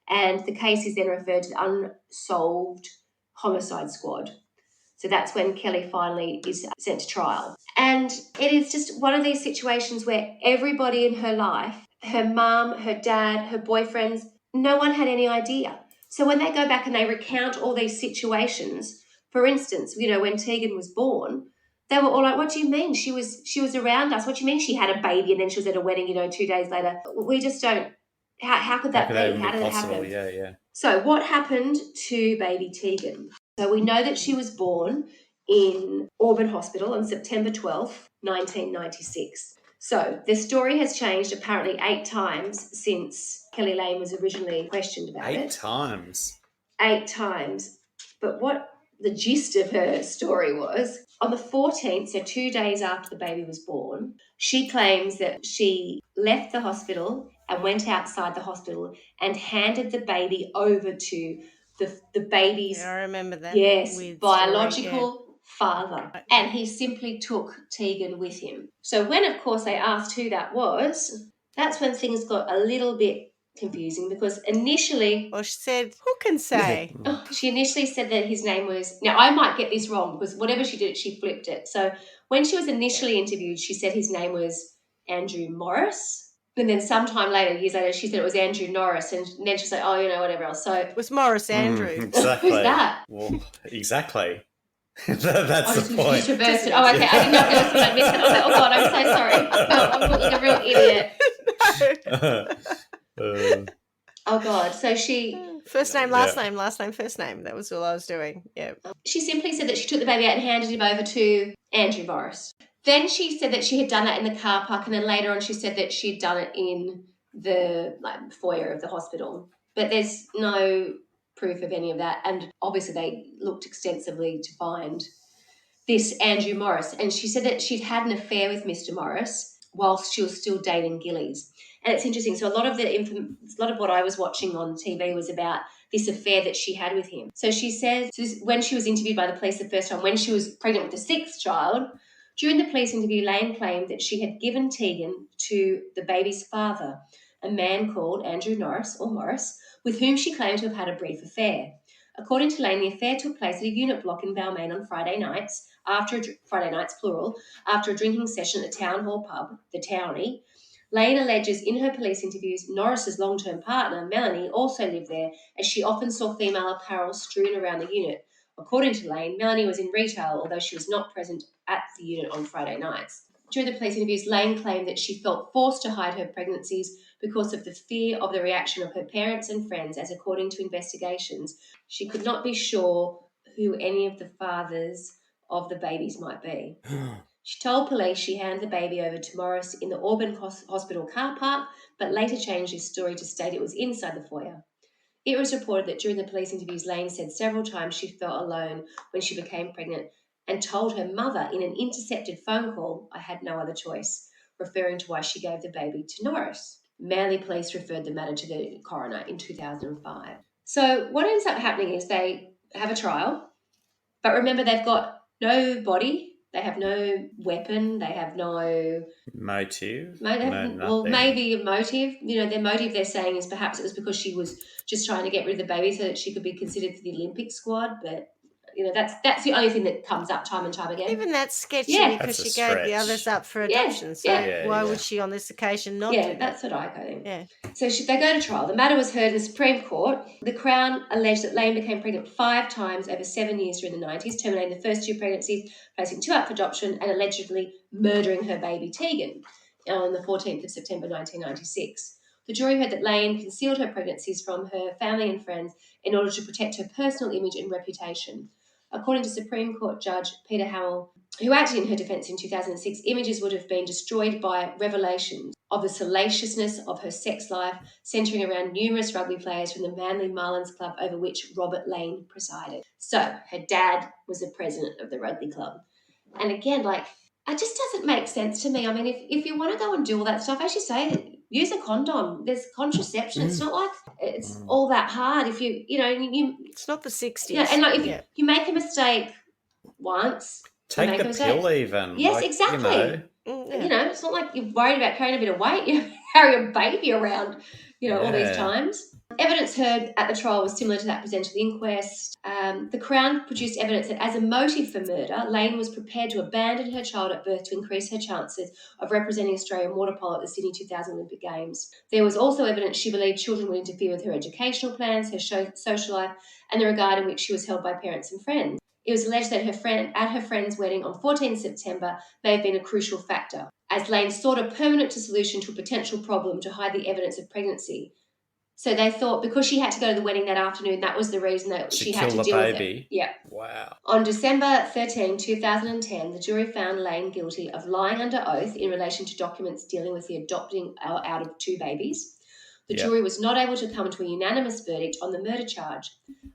and the case is then referred to the Unsolved Homicide Squad. So that's when Kellie finally is sent to trial. And it is just one of these situations where everybody in her life, her mum, her dad, her boyfriends, no one had any idea. So when they go back and they recount all these situations, for instance, when Tegan was born, they were all like, what do you mean? She was around us. What do you mean she had a baby and then she was at a wedding, 2 days later? We just don't. How could that be? How did it happen? Yeah. So what happened to baby Tegan? So we know that she was born in Auburn Hospital on September 12th, 1996. So the story has changed apparently 8 times since Kellie Lane was originally questioned about it. 8 times? 8 times. But what the gist of her story was, on the 14th, so 2 days after the baby was born, she claims that she left the hospital and went outside the hospital and handed the baby over to the baby's, I remember that. yes, weird biological father. And he simply took Tegan with him. So when, of course, they asked who that was, that's when things got a little bit confusing, because initially... Well, she said, who can say? She initially said that his name was... Now, I might get this wrong because whatever she did, she flipped it. So when she was initially interviewed, she said his name was Andrew Morris. And then sometime later, years later, she said it was Andrew Norris. And then she's like, whatever else. So It was Morris Andrew. Exactly. Who's that? Well, exactly. That's the point. Just reversed it. Oh, okay. I did not know what I missed it. I was like, oh, God, I'm so sorry. I'm looking a real idiot. Oh, God. So she... First name, last name, last name, first name. That was all I was doing. Yeah. She simply said that she took the baby out and handed him over to Andrew Morris. Then she said that she had done that in the car park, and then later on she said that she'd done it in the foyer of the hospital. But there's no proof of any of that, and obviously they looked extensively to find this Andrew Morris, and she said that she'd had an affair with Mr. Morris whilst she was still dating Gillies. And it's interesting. So a lot of what I was watching on TV was about this affair that she had with him. So she said when she was interviewed by the police the first time, when she was pregnant with the 6th child, during the police interview, Lane claimed that she had given Tegan to the baby's father, a man called Andrew Norris, or Morris, with whom she claimed to have had a brief affair. According to Lane, the affair took place at a unit block in Balmain on Friday nights, Friday nights plural, after a drinking session at the Town Hall pub, the Townie. Lane alleges in her police interviews Norris's long-term partner, Melanie, also lived there, as she often saw female apparel strewn around the unit. According to Lane, Melanie was in retail, although she was not present at the unit on Friday nights. During the police interviews, Lane claimed that she felt forced to hide her pregnancies because of the fear of the reaction of her parents and friends, as according to investigations, she could not be sure who any of the fathers of the babies might be. She told police she handed the baby over to Morris in the Auburn Hospital car park, but later changed his story to state it was inside the foyer. It was reported that during the police interviews, Lane said several times she felt alone when she became pregnant and told her mother in an intercepted phone call, "I had no other choice," referring to why she gave the baby to Norris. Manly police referred the matter to the coroner in 2005. So what ends up happening is they have a trial, but remember they've got no body, they have no weapon, they have no... Motive? Well, maybe a motive. Their motive, they're saying, is perhaps it was because she was just trying to get rid of the baby so that she could be considered for the Olympic squad, but... that's the only thing that comes up time and time again. Even that's sketchy because That's she a gave the stretch. others up for adoption. Why would she on this occasion not do that? That's what I think. Yeah. So they go to trial. The matter was heard in the Supreme Court. The Crown alleged that Lane became pregnant 5 times over 7 years during the 90s, terminating the first 2 pregnancies, placing 2 up for adoption, and allegedly murdering her baby Tegan on the 14th of September 1996. The jury heard that Lane concealed her pregnancies from her family and friends in order to protect her personal image and reputation. According to Supreme Court Judge Peter Hamill, who acted in her defence in 2006, images would have been destroyed by revelations of the salaciousness of her sex life, centering around numerous rugby players from the Manly Marlins club over which Robert Lane presided. So her dad was the president of the rugby club. And again, it just doesn't make sense to me. I mean, if you want to go and do all that stuff, as you say, use a condom. There's contraception. It's not like it's all that hard. If you It's not the 60s. and if you make a mistake once, Take the pill even. Yes, exactly. It's not like you're worried about carrying a bit of weight. You carry a baby around, all these times. Evidence heard at the trial was similar to that presented at the inquest. The Crown produced evidence that as a motive for murder, Lane was prepared to abandon her child at birth to increase her chances of representing Australia in water polo at the Sydney 2000 Olympic Games. There was also evidence she believed children would interfere with her educational plans, her social life, and the regard in which she was held by parents and friends. It was alleged that at her friend's wedding on 14 September may have been a crucial factor, as Lane sought a permanent solution to a potential problem to hide the evidence of pregnancy. So they thought because she had to go to the wedding that afternoon, that was the reason that she had to deal with it. Yeah. Wow. On December 13, 2010, the jury found Lane guilty of lying under oath in relation to documents dealing with the adopting out of 2 babies. The jury was not able to come to a unanimous verdict on the murder charge.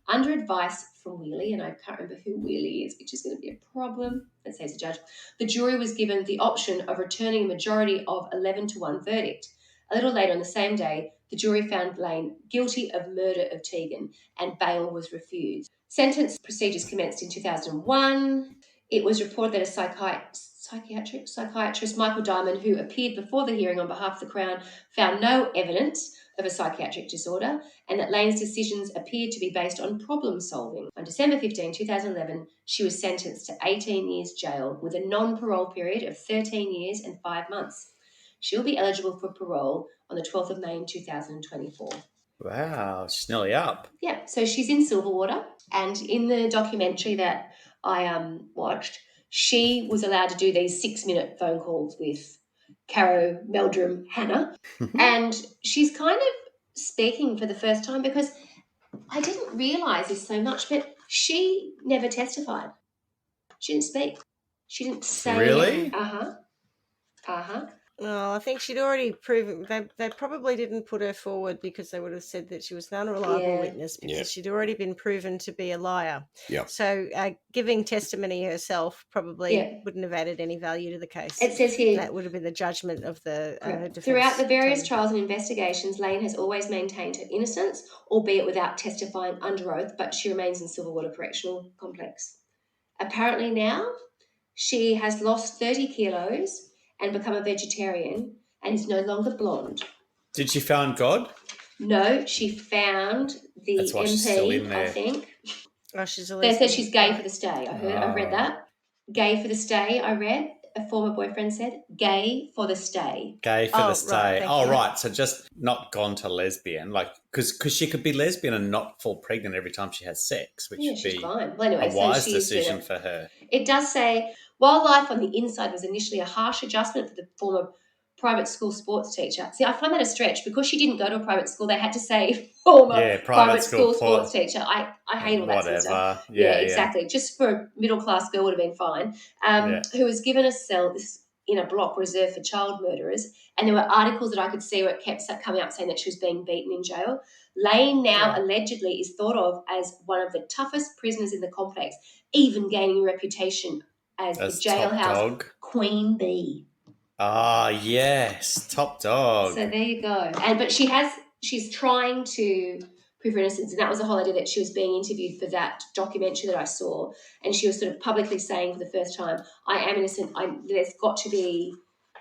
Under advice from Wheely, and I can't remember who Wheely is, which is going to be a problem, let's say as a judge, the jury was given the option of returning a majority of 11-1 verdict. A little later on the same day, the jury found Lane guilty of murder of Tegan and bail was refused. Sentence procedures commenced in 2001. It was reported that a psychiatrist, Michael Diamond, who appeared before the hearing on behalf of the Crown, found no evidence of a psychiatric disorder and that Lane's decisions appeared to be based on problem solving. On December 15, 2011, she was sentenced to 18 years jail with a non-parole period of 13 years and 5 months. She'll be eligible for parole on the 12th of May in 2024. Wow, she's nearly up. Yeah, so she's in Silverwater, and in the documentary that I watched, she was allowed to do these 6-minute phone calls with Caro, Meldrum, Hannah, and she's kind of speaking for the first time because I didn't realise this so much, but she never testified. She didn't speak. She didn't say Really? Well, I think she'd already proven they probably didn't put her forward because they would have said that she was an unreliable witness because she'd already been proven to be a liar. Yeah. So giving testimony herself probably wouldn't have added any value to the case. It says here that would have been the judgment of the defence. Throughout the various trials and investigations, Lane has always maintained her innocence, albeit without testifying under oath, but she remains in Silverwater Correctional Complex. Apparently now she has lost 30 kilos and become a vegetarian and is no longer blonde. Did she find God? No, she found the That's why MP, she's still in there. I think. Oh, she's a They lesbian. said she's gay for the stay. I read that. Gay for the stay, I read. A former boyfriend said, gay for the stay. Gay for the stay. Right, right. So just not gone to lesbian. Like, because she could be lesbian and not fall pregnant every time she has sex, which would she's be fine. Well, anyway, a wise decision for her. It does say, while life on the inside was initially a harsh adjustment for the former private school sports teacher. See, I find that a stretch because she didn't go to a private school. They had to say former private school sports teacher. I hate all that sort of stuff. Yeah, exactly. Just for a middle-class girl would have been fine. Who was given a cell in a block reserved for child murderers. And there were articles that I could see where it kept coming up saying that she was being beaten in jail. Lane now allegedly is thought of as one of the toughest prisoners in the complex, even gaining a reputation as the jailhouse queen bee. Ah, yes, top dog. So there you go. But she's trying to prove her innocence, and that was the whole idea that she was being interviewed for that documentary that I saw, and she was sort of publicly saying for the first time, "I am innocent. There's got to be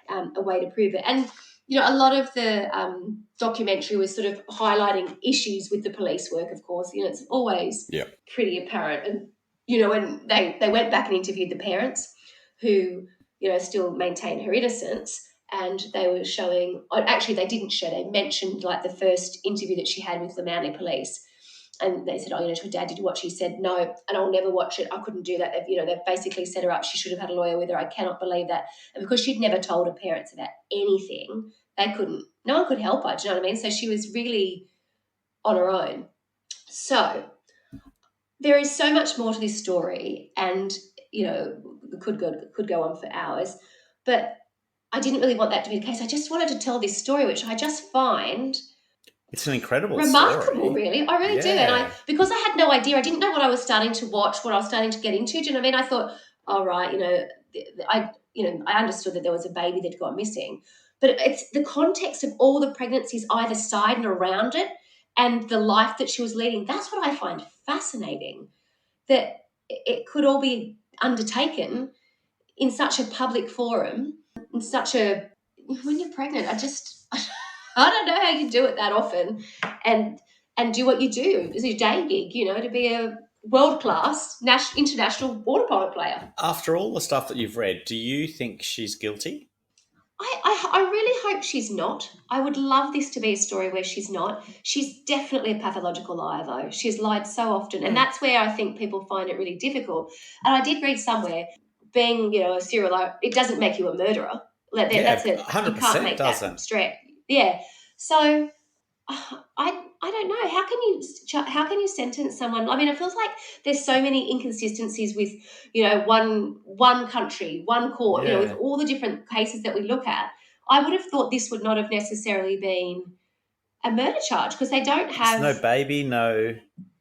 a way to prove it." And a lot of the documentary was sort of highlighting issues with the police work. Of course, it's always pretty apparent. And when they went back and interviewed the parents, who still maintain her innocence, and they were showing, actually they didn't show, they mentioned like the first interview that she had with the Manly police, and they said, to her dad, did you watch? She said, no, and I'll never watch it. I couldn't do that. They've basically set her up. She should have had a lawyer with her. I cannot believe that. And because she'd never told her parents about anything, no one could help her. Do you know what I mean? So she was really on her own. So there is so much more to this story, and could go on for hours, but I didn't really want that to be the case. I just wanted to tell this story, which I just find it's an incredible remarkable story. Really, I really do. And because I had no idea, I didn't know what I was starting to watch, what I was starting to get into. Do you know what I mean? I thought, all right, I understood that there was a baby that got missing, but it's the context of all the pregnancies either side and around it, and the life that she was leading. That's what I find fascinating, that it could all be undertaken in such a public forum, in such a, when you're pregnant, I don't know how you do it that often, and and do what you do as your day gig, to be a world-class international water polo player. After all the stuff that you've read, do you think she's guilty? I really hope she's not. I would love this to be a story where she's not. She's definitely a pathological liar, though. She's lied so often, and that's where I think people find it really difficult. And I did read somewhere, being a serial liar, it doesn't make you a murderer. That's it. 100% You can't make doesn't. that straight. Yeah. So I don't know. How can you sentence someone? I mean, it feels like there's so many inconsistencies with one country, one court. With all the different cases that we look at. I would have thought this would not have necessarily been a murder charge because they don't have no baby, no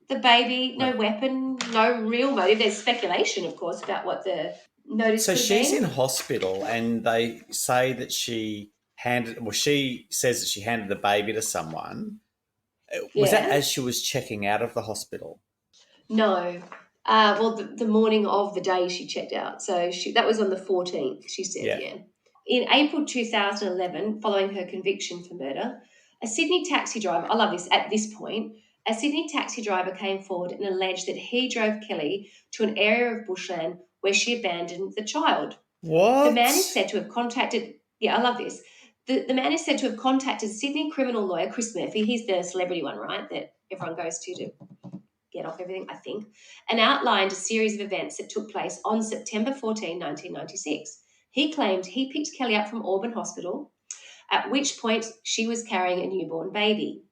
weapon, no real motive. There's speculation, of course, about what the motive. So she's been. in hospital, and they say that she says that she handed the baby to someone. Was that as she was checking out of the hospital? No. Well, the morning of the day she checked out. So that was on the 14th, she said, yeah. In April 2011, following her conviction for murder, a Sydney taxi driver, I love this, at this point, a Sydney taxi driver came forward and alleged that he drove Kellie to an area of bushland where she abandoned the child. What? The man is said to have contacted, I love this. The man is said to have contacted Sydney criminal lawyer Chris Murphy. He's the celebrity one, right, that everyone goes to get off everything, I think, and outlined a series of events that took place on September 14, 1996. He claimed he picked Kellie up from Auburn Hospital, at which point she was carrying a newborn baby.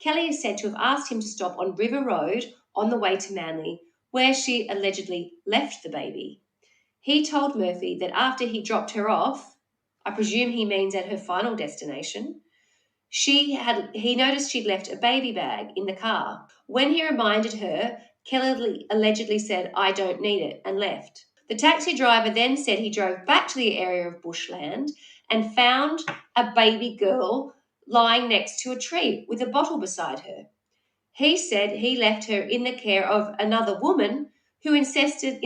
Kellie is said to have asked him to stop on River Road on the way to Manly, where she allegedly left the baby. He told Murphy that after he dropped her off, I presume he means at her final destination, he noticed she'd left a baby bag in the car. When he reminded her, Kellie allegedly said, "I don't need it," and left. The taxi driver then said he drove back to the area of bushland and found a baby girl lying next to a tree with a bottle beside her. He said he left her in the care of another woman who insisted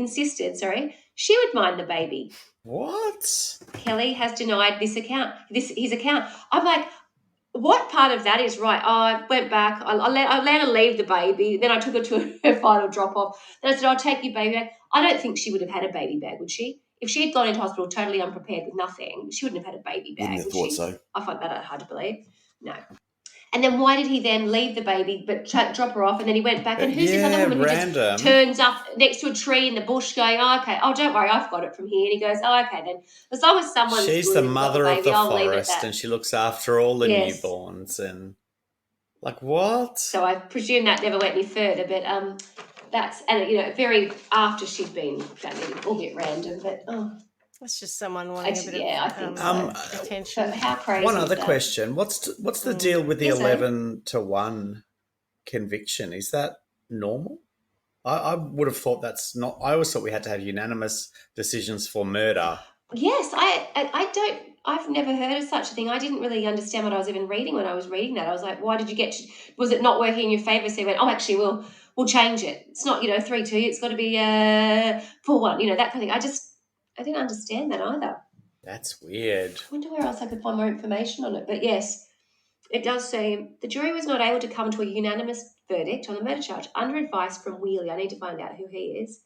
she would mind the baby. What? Kellie has denied his account. I'm like, what part of that is right? I went back. I let her leave the baby. Then I took her to her final drop-off. Then I said, I'll take your baby bag. I don't think she would have had a baby bag, would she? If she had gone into hospital totally unprepared with nothing, she wouldn't have had a baby bag, Wouldn't have thought so. I find that hard to believe. No. And then why did he then leave the baby but drop her off, and then he went back? And who's this other woman who just turns up next to a tree in the bush going, okay, don't worry, I've got it from here. And he goes, okay then. As long as someone's She's the mother of the forest and she looks after all the newborns and like what? So I presume that never went any further, but that's, and very after she'd been found, albeit random, but that's just someone wanting a bit of attention. But how crazy One is other that? question. What's the deal with the 11-1 conviction? Is that normal? I would have thought that's not. I always thought we had to have unanimous decisions for murder. Yes, I've never heard of such a thing. I didn't really understand what I was even reading when I was reading that. I was like, why did you was it not working in your favour? So you went, actually, we'll change it. It's not, 3-2. It's got to be 4-1, that kind of thing. I didn't understand that either. That's weird. I wonder where else I could find more information on it. But yes, it does say the jury was not able to come to a unanimous verdict on the murder charge under advice from Wheelie. I need to find out who he is.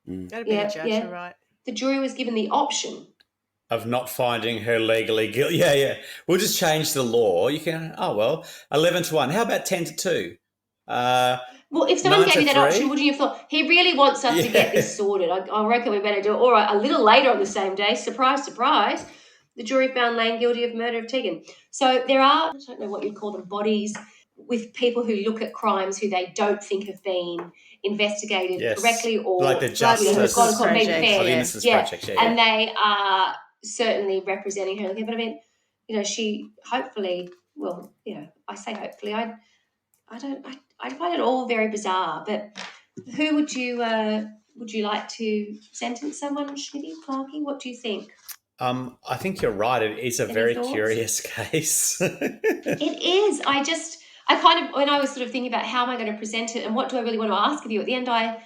That'd be a judge, you're right. The jury was given the option of not finding her legally guilty. Yeah. We'll just change the law. You can, 11-1. How about 10-2? Well, if someone gave you that option, would you have thought, he really wants us to get this sorted? I reckon we better do it. All right, a little later on the same day, surprise, surprise, the jury found Lane guilty of murder of Tegan. So there are, I don't know what you'd call them, bodies with people who look at crimes who they don't think have been investigated correctly or like the Justice Project. And they are certainly representing her. But I mean, she hopefully, I say hopefully, I find it all very bizarre, but who would you like to sentence someone, Schmitty, Clarkie? What do you think? I think you're right. It is a very curious case. It is. I kind of, when I was sort of thinking about how am I going to present it and what do I really want to ask of you, at the end I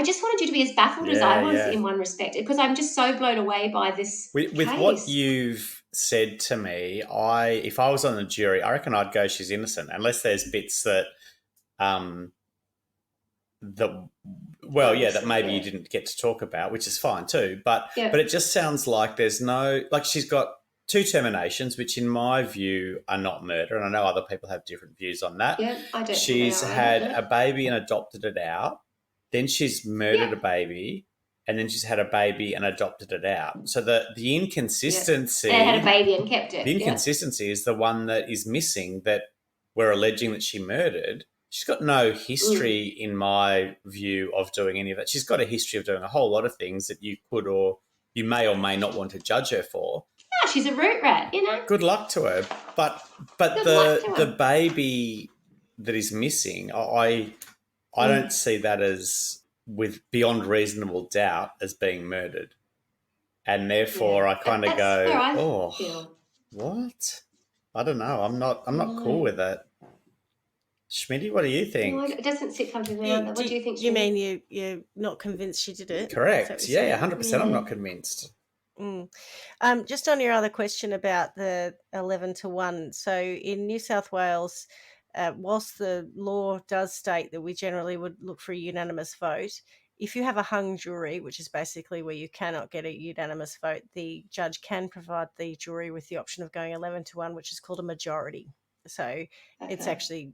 just wanted you to be as baffled as I was in one respect, because I'm just so blown away by this with case. What you've said to me, if I was on the jury, I reckon I'd go she's innocent, unless there's bits that that that Obviously, maybe you yeah. didn't get to talk about, which is fine too. But Yeah. it just sounds like there's no, like, she's got 2 terminations, which in my view are not murder, and I know other people have different views on that. Yeah, I don't think they She's are had either, a baby and adopted it out, then she's murdered Yeah. a baby, and then she's had a baby and adopted it out. So the inconsistency, And had a baby and kept it. the Yeah. inconsistency is the one that is missing, that we're alleging that she murdered. She's got no history, in my view, of doing any of that. She's got a history of doing a whole lot of things that you could or you may or may not want to judge her for. Yeah, she's a root rat, you know. Good luck to her. But Good luck to the her. baby that is missing, I don't see that as, with beyond reasonable doubt, as being murdered. And therefore I kind of That's where I go, feel. what? I don't know. I'm not No. cool with that. Schmitty, what do you think? No, it doesn't sit comfortably either. What do you think, You Shirley? mean you're not convinced she did it? Is that Correct. what you're Yeah, saying? 100%. I'm not convinced. Just on your other question about the 11 to 1. So in New South Wales, whilst the law does state that we generally would look for a unanimous vote, if you have a hung jury, which is basically where you cannot get a unanimous vote, the judge can provide the jury with the option of going 11 to 1, which is called a majority. So it's actually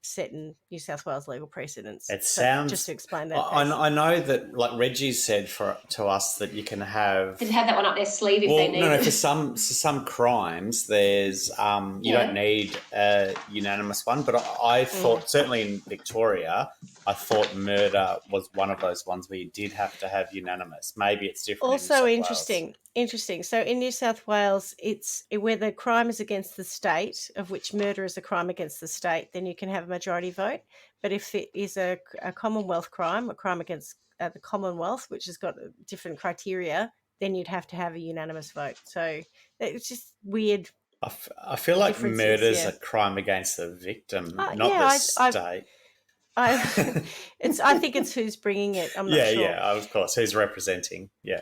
set in New South Wales legal precedents. It So sounds. just to explain that. I know that, like Reggie said to us, that you can have. They'd have that one up their sleeve if they need No, it. for some crimes, there's you don't need a unanimous one. But I thought, certainly in Victoria, I thought murder was one of those ones where you did have to have unanimous. Maybe it's different. Also in New South Wales. interesting. So in New South Wales, it's where the crime is against the state, of which murder is a crime against the state, then you can have a majority vote. But if it is a Commonwealth crime, a crime against the Commonwealth, which has got different criteria, then you'd have to have a unanimous vote. So it's just weird. I feel like differences, murder's yeah. a crime against the victim, not yeah, the state. I think it's who's bringing it. I'm not sure. Yeah, of course. Who's representing? Yeah.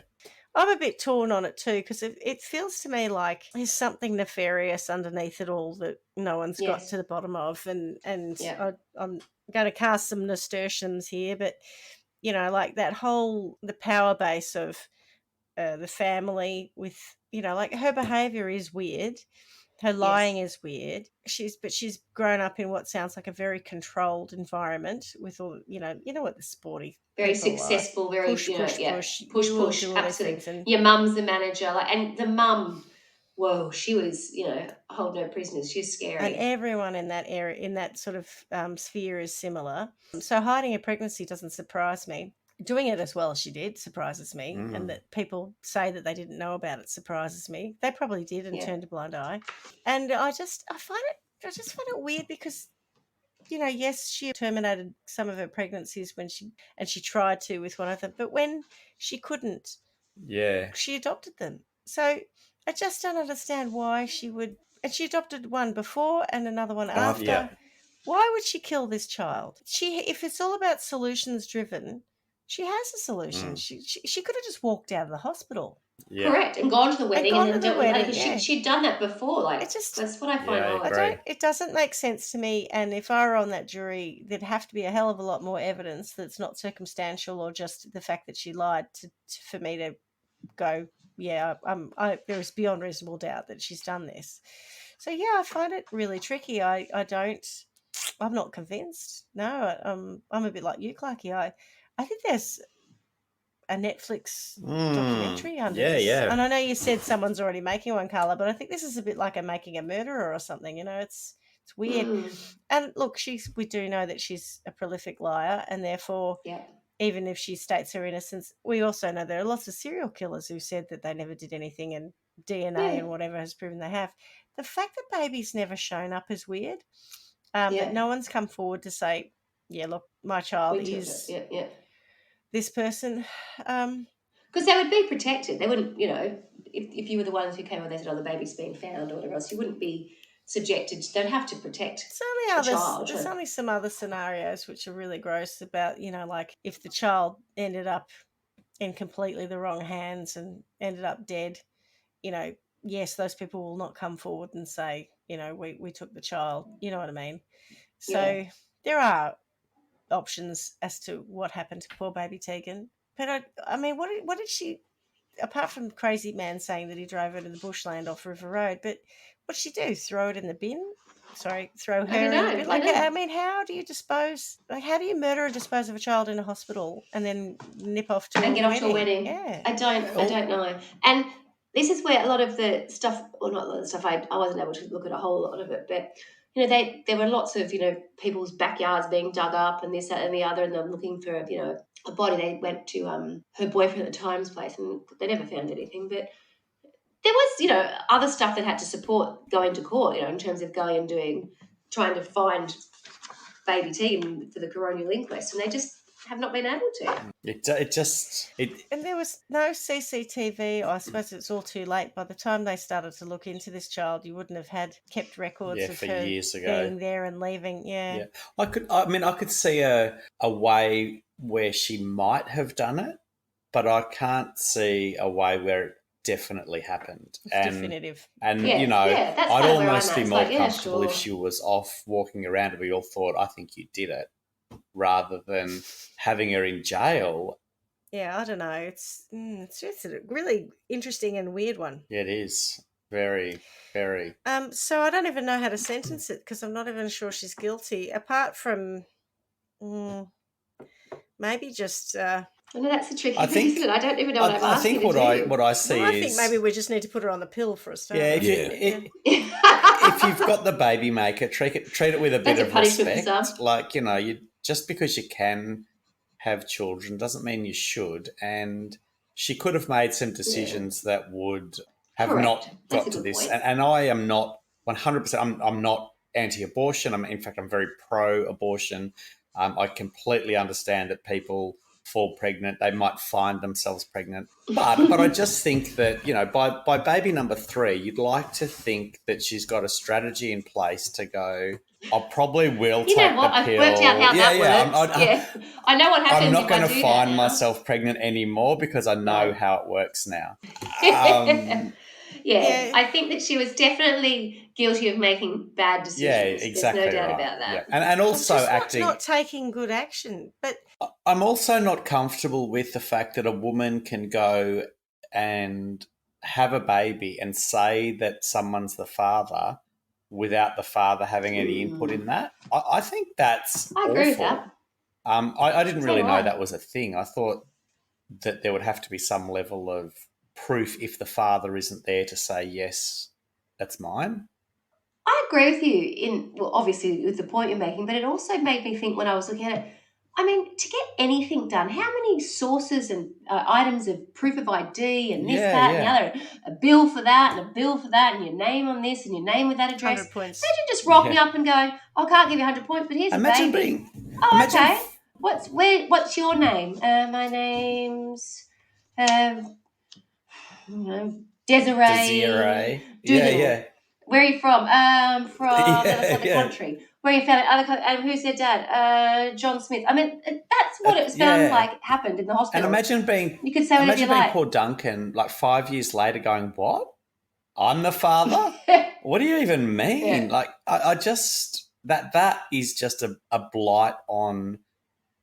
I'm a bit torn on it too, because it feels to me like there's something nefarious underneath it all that no one's got to the bottom of. And I'm going to cast some nasturtiums here, but, you know, like that whole, the power base of the family with, you know, like her behaviour is weird. Her lying is weird. She's grown up in what sounds like a very controlled environment with all, you know what the sporty, very people successful, are. very push, push, absolutely. Your mum's the manager, and the mum, whoa, she was, hold no prisoners. She's scary. And everyone in that area, in that sort of sphere, is similar. So hiding a pregnancy doesn't surprise me. Doing it as well as she did surprises me, and that people say that they didn't know about it surprises me. They probably did and turned a blind eye. And I find it weird because, you know, yes, she terminated some of her pregnancies when she tried to with one of them, but when she couldn't, she adopted them. So I just don't understand why she would. And she adopted one before and another one after. Yeah. Why would she kill this child? If it's all about solutions driven, she has a solution. She could have just walked out of the hospital. Yeah. Correct, and gone to the wedding and then dealt with it. Yeah. She'd done that before. That's what I find odd. It doesn't make sense to me. And if I were on that jury, there'd have to be a hell of a lot more evidence that's not circumstantial or just the fact that she lied for me to go, yeah, there is beyond reasonable doubt that she's done this. So yeah, I find it really tricky. I'm not convinced. No, I'm a bit like you, Clarky. I think there's a Netflix documentary under this. Yeah. And I know you said someone's already making one, Carla, but I think this is a bit like making a murderer or something. You know, it's weird. And look, we do know that she's a prolific liar, and therefore, even if she states her innocence, we also know there are lots of serial killers who said that they never did anything, and DNA and whatever has proven they have. The fact that baby's never shown up is weird. That no one's come forward to say, yeah, look, my child is this person. Because they would be protected. They wouldn't, if you were the ones who came on, they said, oh, the baby's been found or whatever else, you wouldn't be subjected. They'd have to protect child. There's only some other scenarios which are really gross about, like if the child ended up in completely the wrong hands and ended up dead, yes, those people will not come forward and say, we took the child. You know what I mean? So there are options as to what happened to poor baby Tegan. But I mean, what did she, apart from Crazy Man saying that he drove her to the bushland off River Road, but what did she do? Throw it in the bin? Sorry, throw her in the bin? Like, I mean, how do you murder and dispose of a child in a hospital and then nip off to and a get off to a wedding? Yeah. I don't know. And this is where a lot of the stuff, or not a lot of the stuff, I wasn't able to look at a whole lot of it, but you know, there were lots of, you know, people's backyards being dug up and this, that, and the other, and them looking for, you know, a body. They went to her boyfriend at the time's place, and they never found anything. But there was, you know, other stuff that had to support going to court, you know, in terms of going and trying to find baby Tegan for the coronial inquest, and they just have not been able to. And there was no CCTV. I suppose it's all too late. By the time they started to look into this child, you wouldn't have kept records of for her years ago being there and leaving. Yeah. I could see a way where she might have done it, but I can't see a way where it definitely happened. It's definitive. And you know, I'd almost be more comfortable if she was off walking around and we all thought, I think you did it, rather than having her in jail. Yeah, I don't know. It's just a really interesting and weird one. Yeah, it is. Very, very. So I don't even know how to sentence it because I'm not even sure she's guilty, apart from maybe just... I know that's the tricky thing, isn't it? I don't even know what I'm asking. I think what I see I think maybe we just need to put her on the pill for a start. Yeah, if you've got the baby maker, treat it with a bit of respect. Like, you know, just because you can have children doesn't mean you should. And she could have made some decisions that would have not got to this. And I am not 100%. I'm not anti-abortion. In fact, I'm very pro-abortion. I completely understand that people fall pregnant, they might find themselves pregnant. But I just think that, you know, by baby number 3, you'd like to think that she's got a strategy in place to go, I probably will take the pill. I've worked out how that works. I know what happens. I'm not going to find myself pregnant anymore because I know how it works now. I think that she was definitely guilty of making bad decisions. Yeah, exactly. There's no doubt about that. Yeah. And also acting... Not taking good action. But I'm also not comfortable with the fact that a woman can go and have a baby and say that someone's the father without the father having any input in that. I think that's awful. I agree with that. I didn't really know that was a thing. I thought that there would have to be some level of proof if the father isn't there to say, yes, that's mine. I agree with you obviously with the point you're making, but it also made me think when I was looking at it, I mean, to get anything done, how many sources and items of proof of ID and this, that, and the other, a bill for that and a bill for that and your name on this and your name with that address. 100 points. Imagine just rocking up and going, I can't give you 100 points, but here's a baby. Okay. What's your name? My name's... Desiree. Yeah. Where are you from? From the other side of the country. Where are you from? And who's their dad? John Smith. I mean, that's what it sounds like happened in the hospital. And imagine being poor Duncan, like 5 years later going, what? I'm the father? What do you even mean? Yeah. Like, I just, that is just a blight on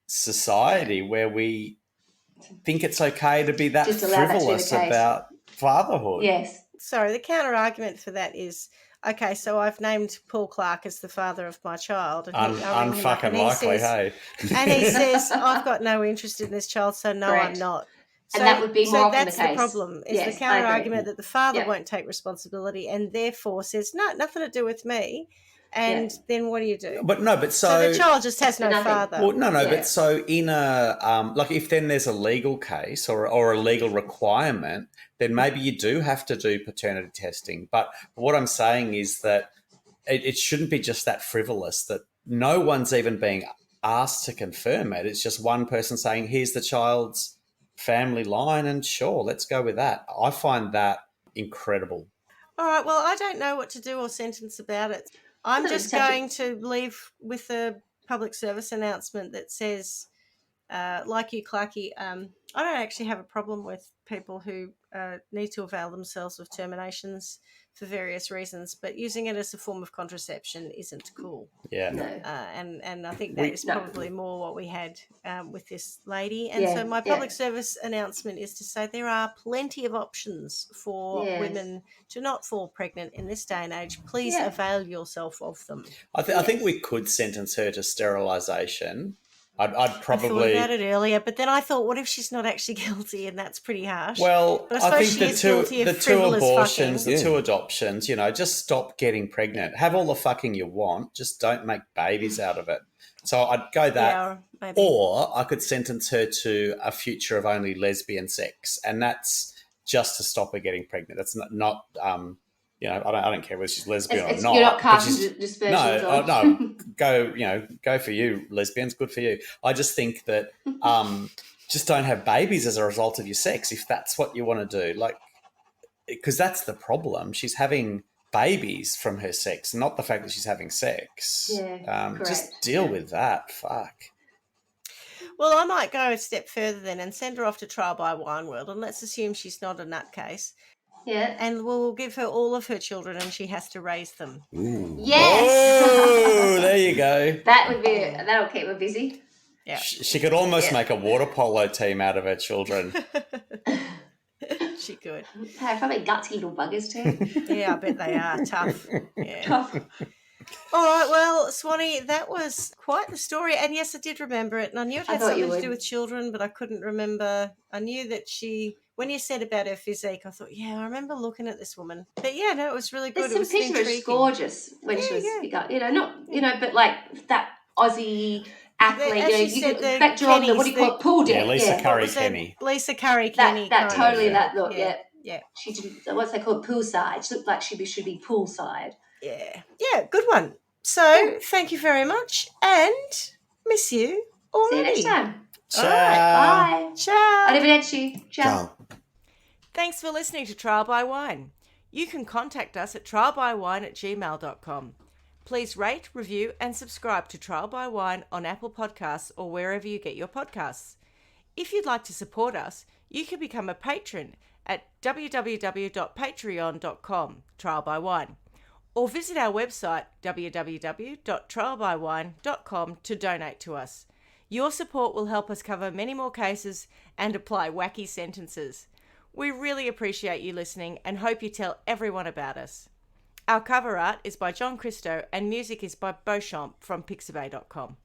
society where we think it's okay to be that frivolous about fatherhood. Yes. Sorry, the counter argument for that is, okay, so I've named Paul Clark as the father of my child. And unfucking likely, hey? And he says, I've got no interest in this child, so no, Correct. I'm not. And that would be more often the case. That's the problem, is the counter argument that the father won't take responsibility and therefore says, no, nothing to do with me. And then what do you do? So the child just has no father. Well, no. But so in a like, if then there's a legal case or a legal requirement, then maybe you do have to do paternity testing. But what I'm saying is that it shouldn't be just that frivolous that no one's even being asked to confirm it. It's just one person saying, "Here's the child's family line," and sure, let's go with that. I find that incredible. All right. Well, I don't know what to do or sentence about it. I'm just going to leave with a public service announcement that says like you, Clarky, I don't actually have a problem with people who need to avail themselves of terminations for various reasons, but using it as a form of contraception isn't cool. Yeah. No. And I think that is probably more what we had with this lady. And Yeah, so my yeah. public service announcement is to say there are plenty of options for Yes. women to not fall pregnant in this day and age. Please Yeah. avail yourself of them. I think we could sentence her to sterilisation. I'd I thought probably. about it earlier, but then I thought, what if she's not actually guilty, and that's pretty harsh. Well, but I suppose think she the is two guilty of the two frivolous abortions, fucking. the two adoptions, just stop getting pregnant. Have all the fucking you want, just don't make babies out of it. So I'd go that. Yeah, maybe. Or I could sentence her to a future of only lesbian sex, and that's just to stop her getting pregnant. That's not I don't care whether she's lesbian or not. You're not but casting she's- dispersions no, on. no, go for you, lesbians. Good for you. I just think that just don't have babies as a result of your sex if that's what you want to do. Like, because that's the problem. She's having babies from her sex, not the fact that she's having sex. Yeah, just deal with that. Fuck. Well, I might go a step further then and send her off to trial by Wine World, and let's assume she's not a nutcase. Yeah. And we'll give her all of her children, and she has to raise them. Yes. Oh, there you go. That'll keep her busy. Yeah. She could almost make a water polo team out of her children. She could. They're probably gutsy little buggers too. Yeah, I bet they are tough. Yeah. Tough. All right, well, Swanny, that was quite the story. And yes, I did remember it. And I knew it I had thought you something to would. do with children, but I couldn't remember. I knew that when you said about her physique, I thought, yeah, I remember looking at this woman. But yeah, no, it was really good. There's It some was pictures of her intriguing. gorgeous when she was but like that Aussie athlete, As you you said, could the expect her on the, what do you call Kennys, it, pool deck. Yeah, Lisa Curry Was it Kenny. Lisa Curry Kenny. That kind totally of, that look, yeah. Yeah. She did, what's they call it, poolside. She looked like she should be poolside. Yeah. Yeah, good one. So, thank you very much, and miss you already. See you next time. Ciao. All right. Bye. Ciao. Arrivederci. Ciao. Ciao. Thanks for listening to Trial by Wine. You can contact us at trialbywine@gmail.com. Please rate, review, and subscribe to Trial by Wine on Apple Podcasts or wherever you get your podcasts. If you'd like to support us, you can become a patron at www.patreon.com, Trial by Wine, or visit our website www.trialbywine.com to donate to us. Your support will help us cover many more cases and apply wacky sentences. We really appreciate you listening and hope you tell everyone about us. Our cover art is by John Christo and music is by Beauchamp from pixabay.com.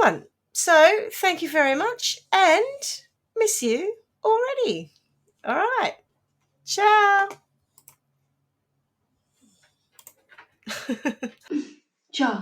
one. So thank you very much and miss you already. All right. Ciao. Ciao.